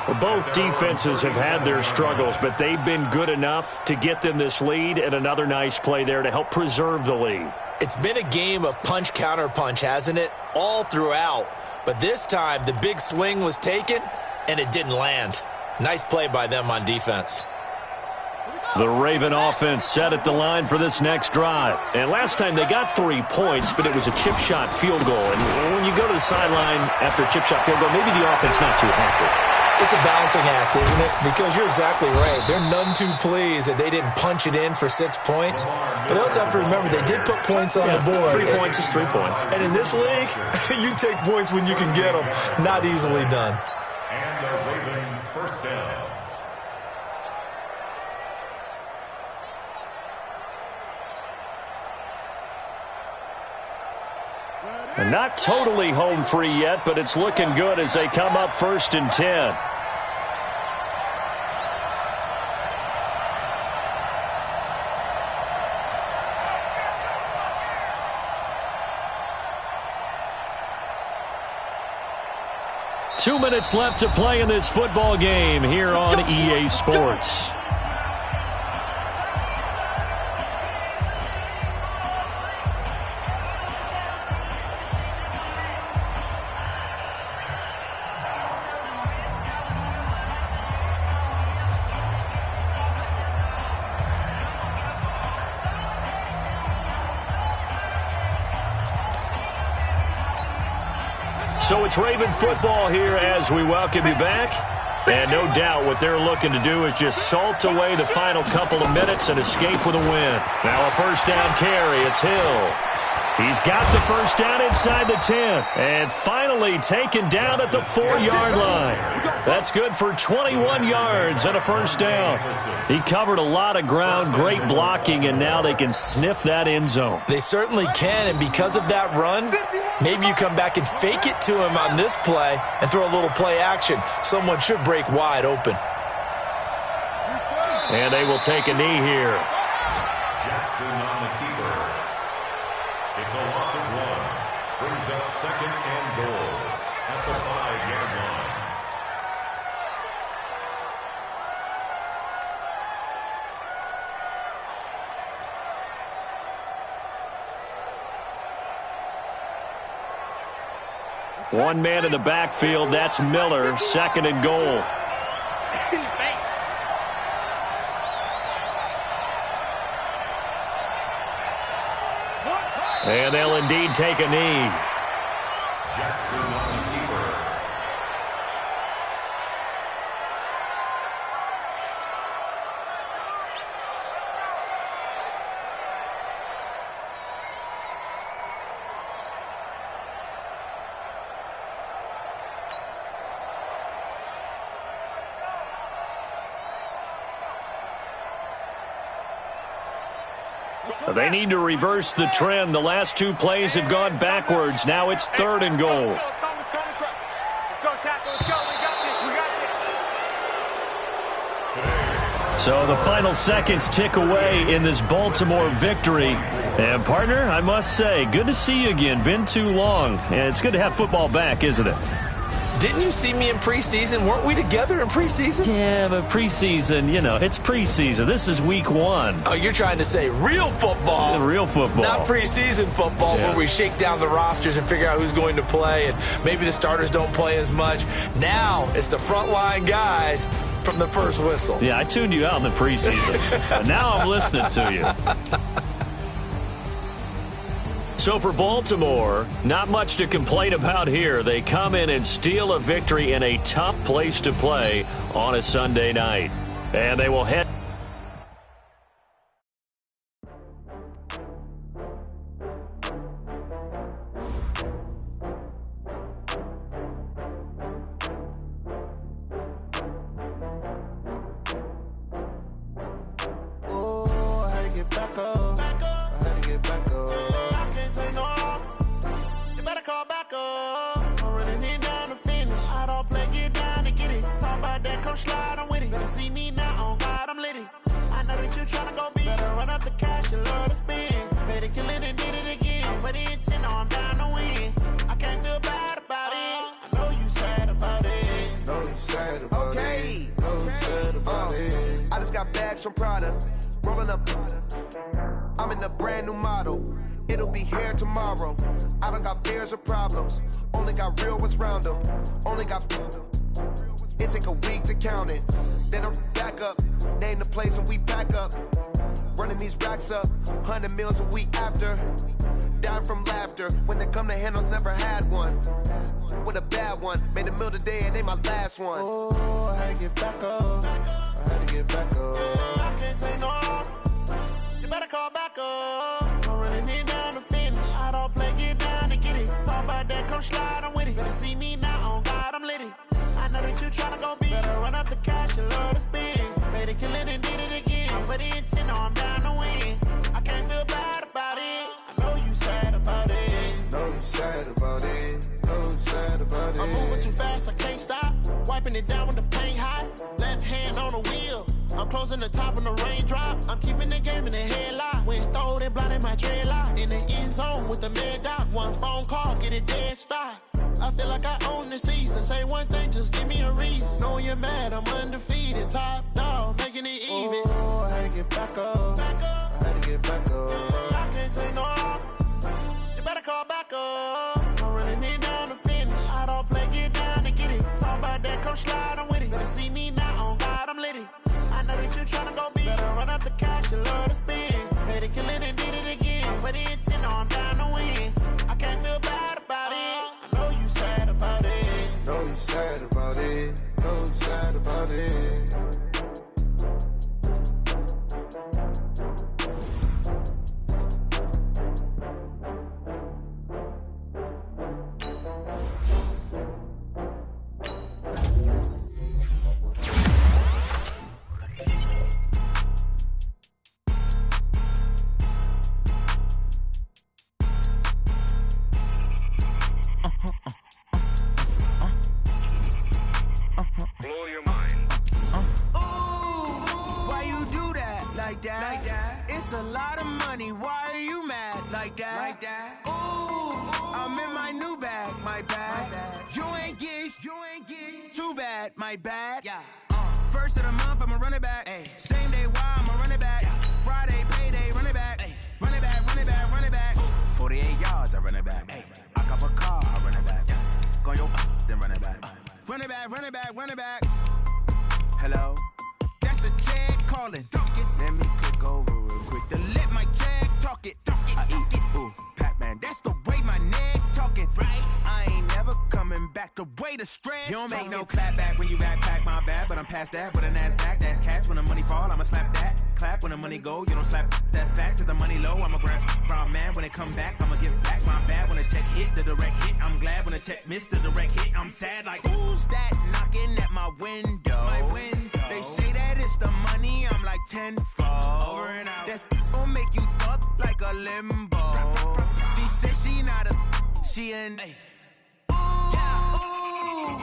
Well, both defenses have had their struggles, but they've been good enough to get them this lead, and another nice play there to help preserve the lead. It's been a game of punch, counter punch, hasn't it? All throughout. But this time, the big swing was taken, and it didn't land. Nice play by them on defense. The Raven offense set at the line for this next drive. And last time they got 3 points, but it was a chip shot field goal. And when you go to the sideline after a chip shot field goal, maybe the offense not too happy. It's a balancing act, isn't it? Because you're exactly right. They're none too pleased that they didn't punch it in for 6 points. But they also have to remember they did put points on the board. 3 points is 3 points. And in this league, you take points when you can get them. Not easily done. And the Raven first down. And not totally home free yet, but it's looking good as they come up 1st and 10. Two minutes left to play in this football game here on EA Sports. So it's Raven football here as we welcome you back. And no doubt what they're looking to do is just salt away the final couple of minutes and escape with a win. Now a first down carry. It's Hill. He's got the first down inside the 10. And finally taken down at the 4-yard line. That's good for 21 yards and a first down. He covered a lot of ground, great blocking, and now they can sniff that end zone. They certainly can, and because of that run, maybe you come back and fake it to him on this play and throw a little play action. Someone should break wide open. And they will take a knee here. Jackson on the keeper. It's a loss of 1. Brings up 2nd and goal at the 5-yard line. One man in the backfield, that's Miller, 2nd and goal. And they'll indeed take a knee. Jackson on the keeper. They need to reverse the trend. The last 2 plays have gone backwards. Now it's 3rd and goal. Let's go, tackle. Let's go. We got this. So the final seconds tick away in this Baltimore victory. And, partner, I must say, good to see you again. Been too long. And it's good to have football back, isn't it? Didn't you see me in preseason? Weren't we together in preseason? Yeah, but preseason, it's preseason. This is week 1. Oh, you're trying to say real football. Real football. Not preseason football where we shake down the rosters and figure out who's going to play, and maybe the starters don't play as much. Now it's the frontline guys from the first whistle. Yeah, I tuned you out in the preseason. But now I'm listening to you. So for Baltimore, not much to complain about here. They come in and steal a victory in a tough place to play on a Sunday night. And they will head... From Prada, rolling up. I'm in a brand new model. It'll be here tomorrow. I don't got fears or problems. Only got real ones round them. Only got. It take a week to count it. Then I'm back up, name the place and we pack up. Running these racks up, 100 meals a week after. Dying from laughter, when they come to handles, never had one. With a bad one, made a meal today and they my last one. Oh, I had to get back up. I had to get back up. I can't take no loss. You better call back up. I'm running it down to finish. I don't play, get down to get it. Talk about that, come slide, I'm with it. Better see me now, on God, I'm litty. I know that you tryna go big. Better run up the cash, you love to spend. Better kill it and did it again. I put it in 10, no, I'm down to win. I can't feel bad about it. I know you sad about it. Know you sad about it. Know you sad about it. I'm moving too fast, I can't stop. Wiping it down with the paint hot. Left hand on the wheel. I'm closing the top when the raindrop. I'm keeping the game in the headlock. When throwed and blinded my dreadlock. In the end zone with the mad dot. One phone call, get it dead stop. I feel like I own the season. Say one thing, just give me a reason. Knowing you're mad, I'm undefeated. Top dog, making it even. Oh, I had to get back up. I had to get back up. I can't take no loss. You better call back up. I'm running it down to finish. I don't play, get down to get it. Talk about that, come slide, I'm with it. Better see me now, on God, I'm litty. I know that you tryna go big. Better run up the cash, you love to spend. Better kill it and did it again. Put it in 10, no, I'm down to win. I can't feel bad about it. I know you sad about it. Know you sad about it. Know you sad about it. Blow your mind. Why you do that like that? Like that? It's a lot of money. Why are you mad like that? Like that? Ooh, I'm in my new bag, my bad. You ain't get too bad, my bad. Yeah. First of the month, I'ma run it back. Ay. Same day, why I'ma run it back. Yeah. Friday, payday, run it back. Ay. Run it back, run it back, run it back. 48 yards, I run it back. Ay. I cop a car, I run it back. Yeah. Go yo, then run it back. Run it back, run it back, run it back. Hello? That's the Jag calling. Let me click over real quick to let my Jag talk it. I eat it, ooh, Pac-Man. That's the way my neck talking. Right? I ain't never coming back the way the stress. You don't make no clap back when you backpack, my bad. But I'm past that with a NASDAQ. That's cash when the money fall, I'ma slap that. Clap when the money go, you don't slap. That's facts. If the money low, I'ma grab brown man. When it come back, I'ma give back my bad. When the check hit, the direct hit. I'm glad when the check missed the direct hit. I'm sad like, who's that knocking at my window? My window. They say that it's the money, I'm like tenfold. Over and out. That's gon' make you up like a limbo. She said she not a, she an. Ooh, yeah. Ooh,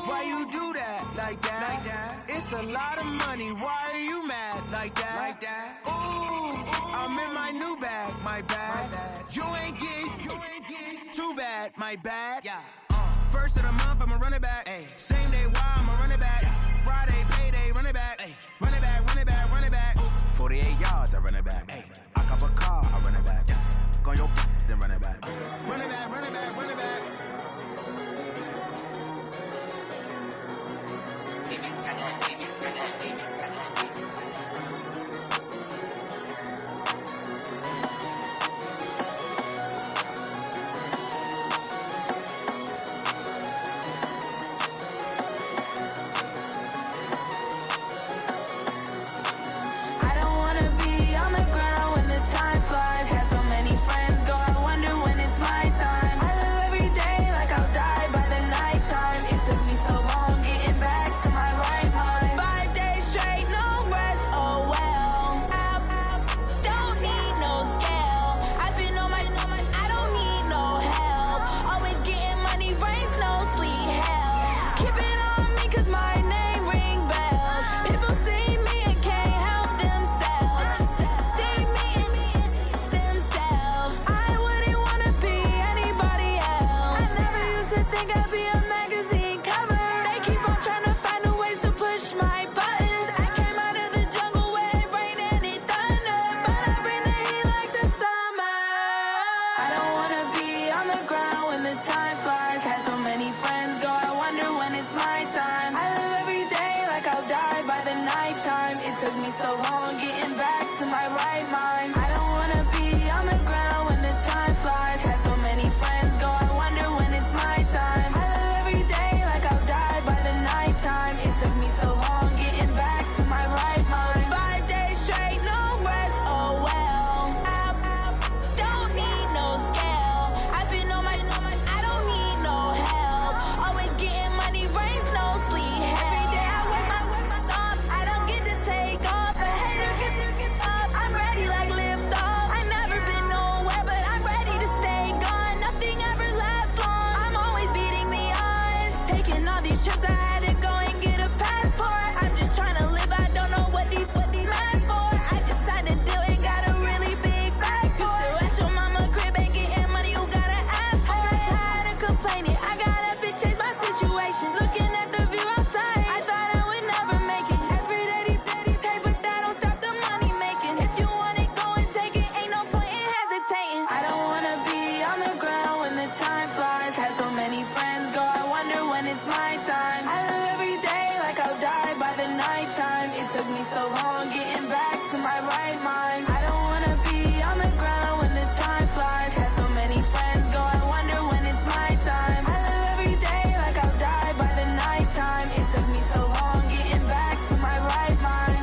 why you do that like that? Like that? It's a lot of money. Why are you mad like that? Like that? Ooh, I'm in my new bag, my bad. You ain't get too bad, my bad. Yeah. First of the month, I'ma run it back. Ay. Same day, why I'ma run it back. Yeah. Friday, payday, run it back. Ay. Run it back, run it back, run it back. 48 yards, I run it back. Ay. I cop a car, I run it back. Yeah. Go yo, then run it back. Run it back, run it back, run it back. mind. I don't wanna be on the ground when the time flies. Had so many friends go, I wonder when it's my time. I live every day like I'll die by the nighttime. It took me so long getting back to my right mind.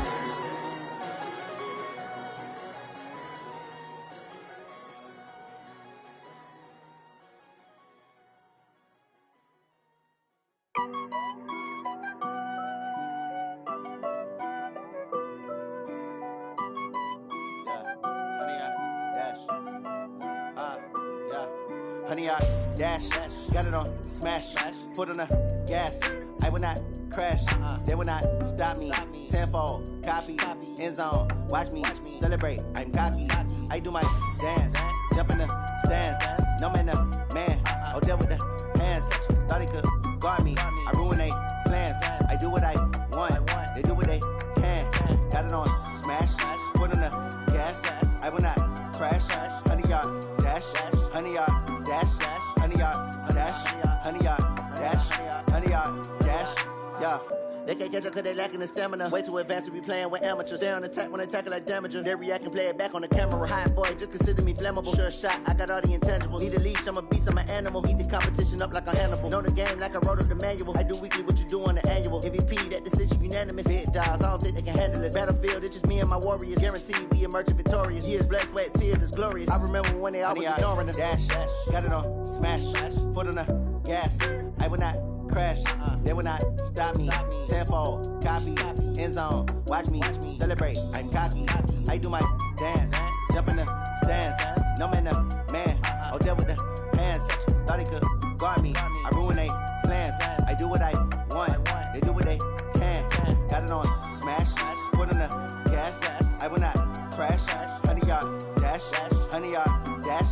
Honey, I dash, got it on smash, foot on the gas. I will not crash, they will not stop me. Tenfold, copy, end zone, watch me celebrate. I'm cocky, I do my dance, jump in the stands. No man, man, oh deal with the hands. Thought he could guard me, I ruin they plans. I do what I want, they do what they can. Got it on smash, foot on the gas. I will not crash, honey, y'all dash, honey, y'all dash, honey, y'all dash, honey, y'all dash, honey, y'all dash, yeah. They can't catch up cause they lacking the stamina. Way too advanced to be playing with amateurs. Stay on attack when they tackle like damager. They react and play it back on the camera. Hot boy, just consider me flammable. Sure shot, I got all the intangibles. Need a leash, I'm a beast, I'm an animal. Eat the competition up like a Hannibal. Know the game like I wrote up the manual. I do weekly what you do on the annual. MVP, that decision unanimous. Big dogs, I don't think they can handle this. Battlefield, it's just me and my warriors. Guaranteed we emerge victorious. Years, blood, sweat, tears, it's glorious. I remember when they always ignoring us. Dash, got it on smash, foot on the gas. I will not crash, they will not stop me. Tenfold, copy, end zone, watch me celebrate. I'm cocky, I do my dance, jump in the stands. No man, man, oh deal with the hands. Thought he could guard me, I ruin they plans. I do what I want, they do what they can. Got it on smash, foot on the gas. I will not crash, honey, y'all dash, honey, y'all dash,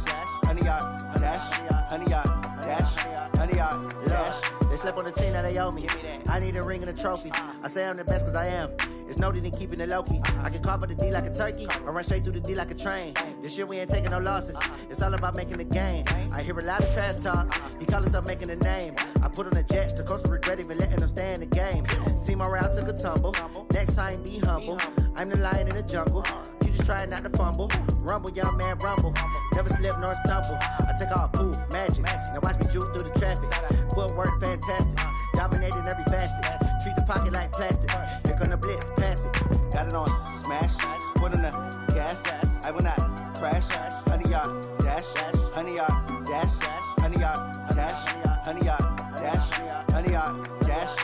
honey, y'all dash, honey, y'all dash, honey, y'all dash. They slept on the team that they owe me. I need a ring and a trophy. I say I'm the best cause I am. It's no need in keeping it low-key. I can carve up the D like a turkey or run straight through the D like a train. This year we ain't taking no losses. It's all about making the game. I hear a lot of trash talk. He call himself making a name. I put on the Jets. The coach will regret even letting them stay in the game. Team morale took a tumble. Next time be humble. I'm the lion in the jungle. You just trying not to fumble. Rumble, young man, rumble. Never slip nor stumble. I take off, poof, magic. Now watch me juke through the traffic. Footwork fantastic. Dominating every facet. Treat the pocket like plastic. Here come the blitz, pass it. Got it on smash, foot on the gas. I will not crash. Honey, y'all dash, honey, y'all dash, honey, y'all dash, honey, y'all dash, honey, y'all dash.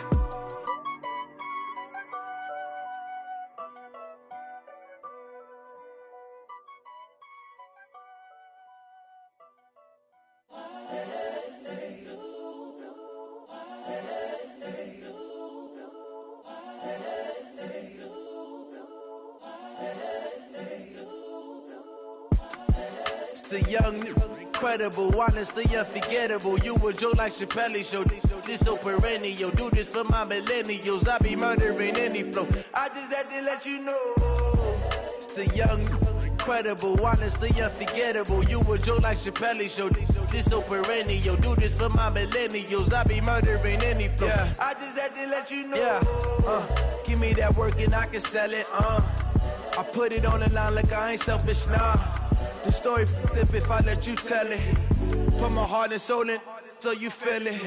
The young, incredible, honestly unforgettable. You a joke like Chappelle show. This so perennial. Do this for my millennials. I be murdering any flow. I just had to let you know. It's the young, incredible, honestly unforgettable. You a joke like Chappelle show. This so perennial. Do this for my millennials. I be murdering any flow. Yeah. I just had to let you know. Yeah. Give me that work and I can sell it. I put it on the line like I ain't selfish, nah. The story flip if I let you tell it. Put my heart and soul in so you feel it.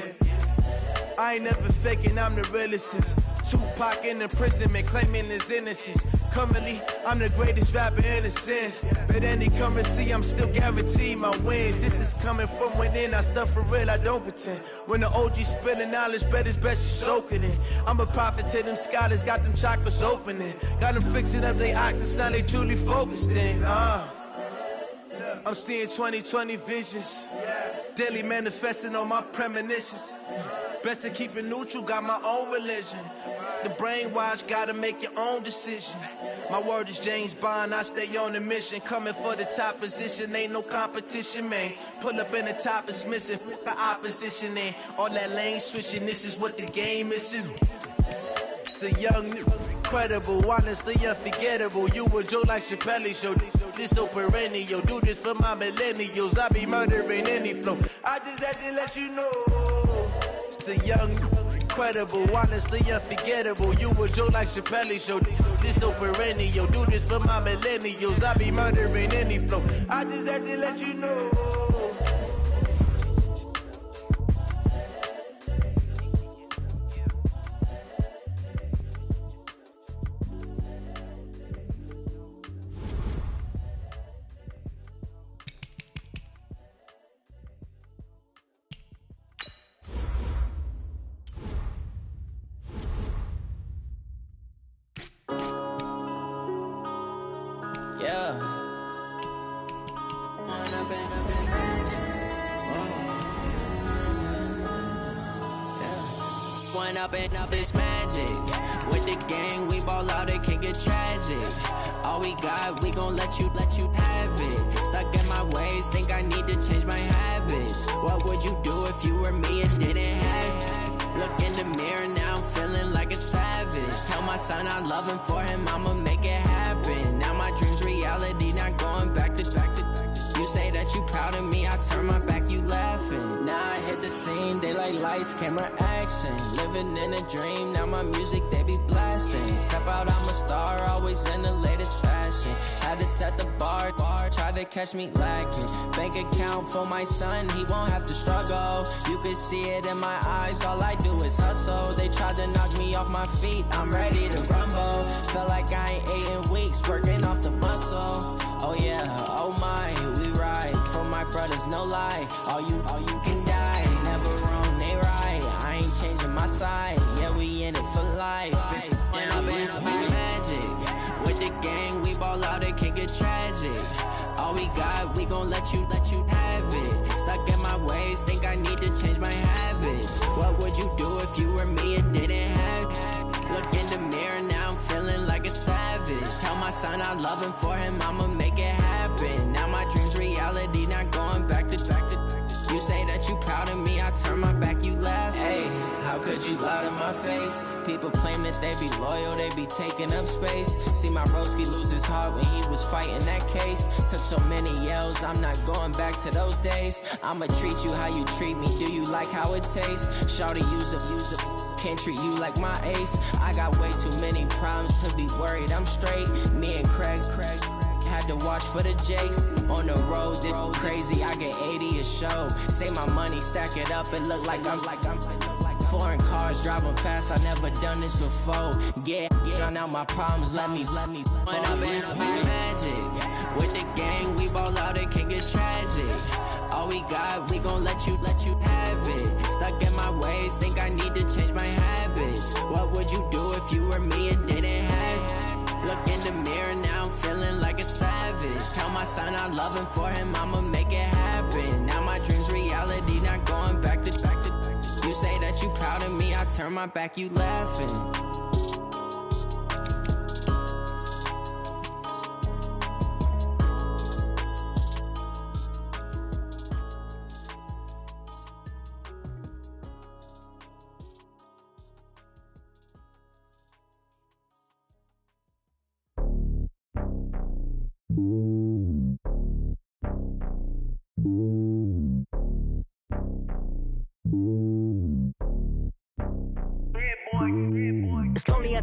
I ain't never faking, I'm the realest since Tupac in imprisonment, claiming his innocence. Currently, I'm the greatest rapper in a sense. But any currency, I'm still guaranteed my wins. This is coming from within, I stuff for real, I don't pretend. When the OG spilling knowledge, bet it's best you soak it in. I'm a prophet to them scholars, got them chakras opening. Got them fixing up they octaves, now they truly focused in. I'm seeing 2020 visions. Daily manifesting on my premonitions. Best to keep it neutral, got my own religion. The brainwash, gotta make your own decision. My word is James Bond, I stay on the mission. Coming for the top position, ain't no competition, man. Pull up in the top, it's missing, the opposition, ain't all that lane switching, this is what the game is. The young, incredible, honestly unforgettable. You a joke like Chappelle show. This so perennial. Do this for my millennials. I be murdering any flow. I just had to let you know. It's the young, incredible, honestly unforgettable. You a joke like Chappelle Show. This so perennial. Do this for my millennials. I be murdering any flow. I just had to let you know. Up this magic. With the gang, we ball out, it can get tragic. All we got, we gon' let you have it. Stuck in my ways, think I need to change my habits. What would you do if you were me and didn't have it? Look in the mirror, now I'm feeling like a savage. Tell my son I love him, for him I'ma make it happen. Now my dream's reality, not going back to. You say that you proud of me, I turn my back, you laughing. Now I hit the scene, they like lights, camera, action. Living in a dream, now my music, they be blasting. Step out, I'm a star, always in the latest fashion. Had to set the bar, try to catch me lacking. Bank account for my son, he won't have to struggle. You can see it in my eyes, all I do is hustle. They tried to knock me off my feet, I'm ready to rumble. Feel like I ain't ate in weeks, working off the muscle. Oh yeah, oh my, we ride for my brothers, no lie. All you can die, never wrong, they right. I ain't changing my side, yeah, we in it for life. It's magic. With the gang, we ball out, it can get tragic. All we got, we gon' let you have it. Stuck in my ways, think I need to change my habits. What would you do if you were me and didn't have it? Look in the mirror, now I'm feeling like a savage. Tell my son I love him, for him I'ma make it happen. Now my dream's reality, not going back to. You say that you proud of me, I turn my back, you laugh. Hey, how could you lie to my face? People claim that they be loyal, they be taking up space. See my broski lose his heart when he was fighting that case. Took so many yells, I'm not going back to those days. I'ma treat you how you treat me, do you like how it tastes? Shawty, use it. Can't treat you like my ace. I got way too many problems to be worried, I'm straight. Me and Craig had to watch for the Jakes. On the road, this crazy, I get 80 a show. Say my money, stack it up, it look like I'm foreign cars, driving fast, I never done this before. Get on out my problems, let me When up in it's magic. With the gang, we ball out, it can get tragic. All we got, we gon' let you have it. Stuck in my ways, think I need to change my habits. What would you do if you were me and didn't have it? Look in the mirror, now I'm feeling like a savage. Tell my son I love him, for him I'ma make it happen. Now my dream's reality, not going back to. You say that you proud of me, I turn my back, you laughing.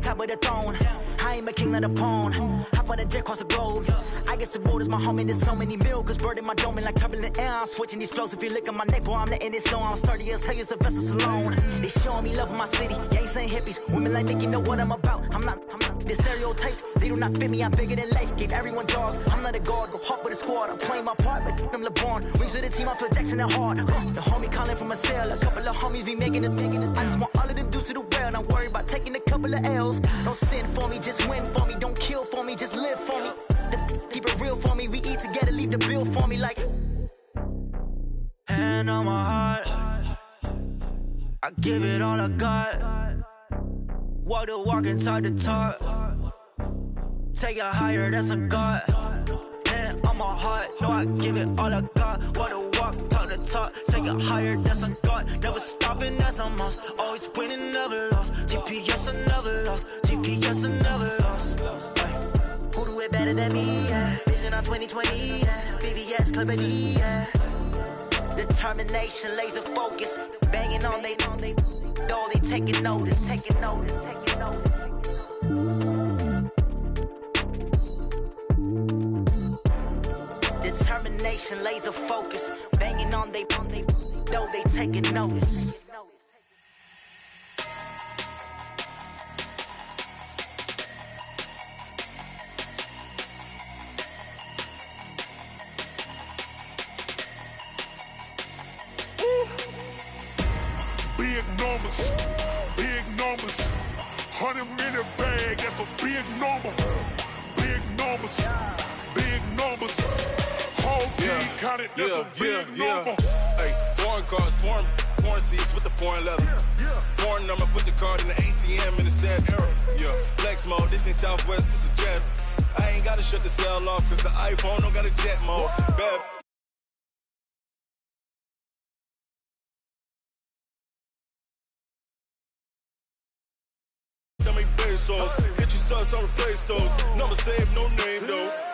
Top of the throne, I ain't a king, not a pawn. Hop on a jet across the globe. I guess the world is my home and there's so many milkers. Bird in my dome and like turbulent air. I'm switching these flows. If you look at my neck, boy, I'm letting it slow. I'm sturdy as hell as a vessel alone. They showing me love in my city. Gangs ain't hippies. Women like think you know what I'm about. I'm not. The stereotypes, they do not fit me. I'm bigger than life. Gave everyone jobs. I'm not a guard. Go hard with a squad. I'm playing my part, but them LeBron. Rings to the team. I feel Jackson and hard. The homie calling from a cell. A couple of homies be making it. I just want all of them dudes to do well. Not worry about taking a couple of L's. Don't sin for me, just win for me. Don't kill for me, just live for me. Keep it real for me. We eat together, leave the bill for me like. Hand on my heart, I give it all I got. Walk the walk and talk the talk. Take it higher, that's a God. Hand on my heart, no, I give it all I got. Walk the walk, talk the talk. Take it higher, that's a God. Never stopping, that's a must. Always winning, never lost. GPS, I never lost. GPS, I never lost. Who do it better than me? Yeah. Vision on 2020. Yeah. VVS, Clippity. Yeah. Determination, laser focus. Banging on they. though they taking notice. Determination, laser focus, banging on they though they taking notice. Big numbers, 100-minute bag, that's a big number. Big numbers, whole team counted, that's a big number. Hey, foreign cars, foreign seats with the foreign leather. Foreign number, put the card in the ATM in the sad era. Yeah, flex mode, this ain't Southwest, this a jet. I ain't gotta shut the cell off, cause the iPhone don't got a jet mode. Bad. Pesos. Get your sus on replace those. Number saved, no name though.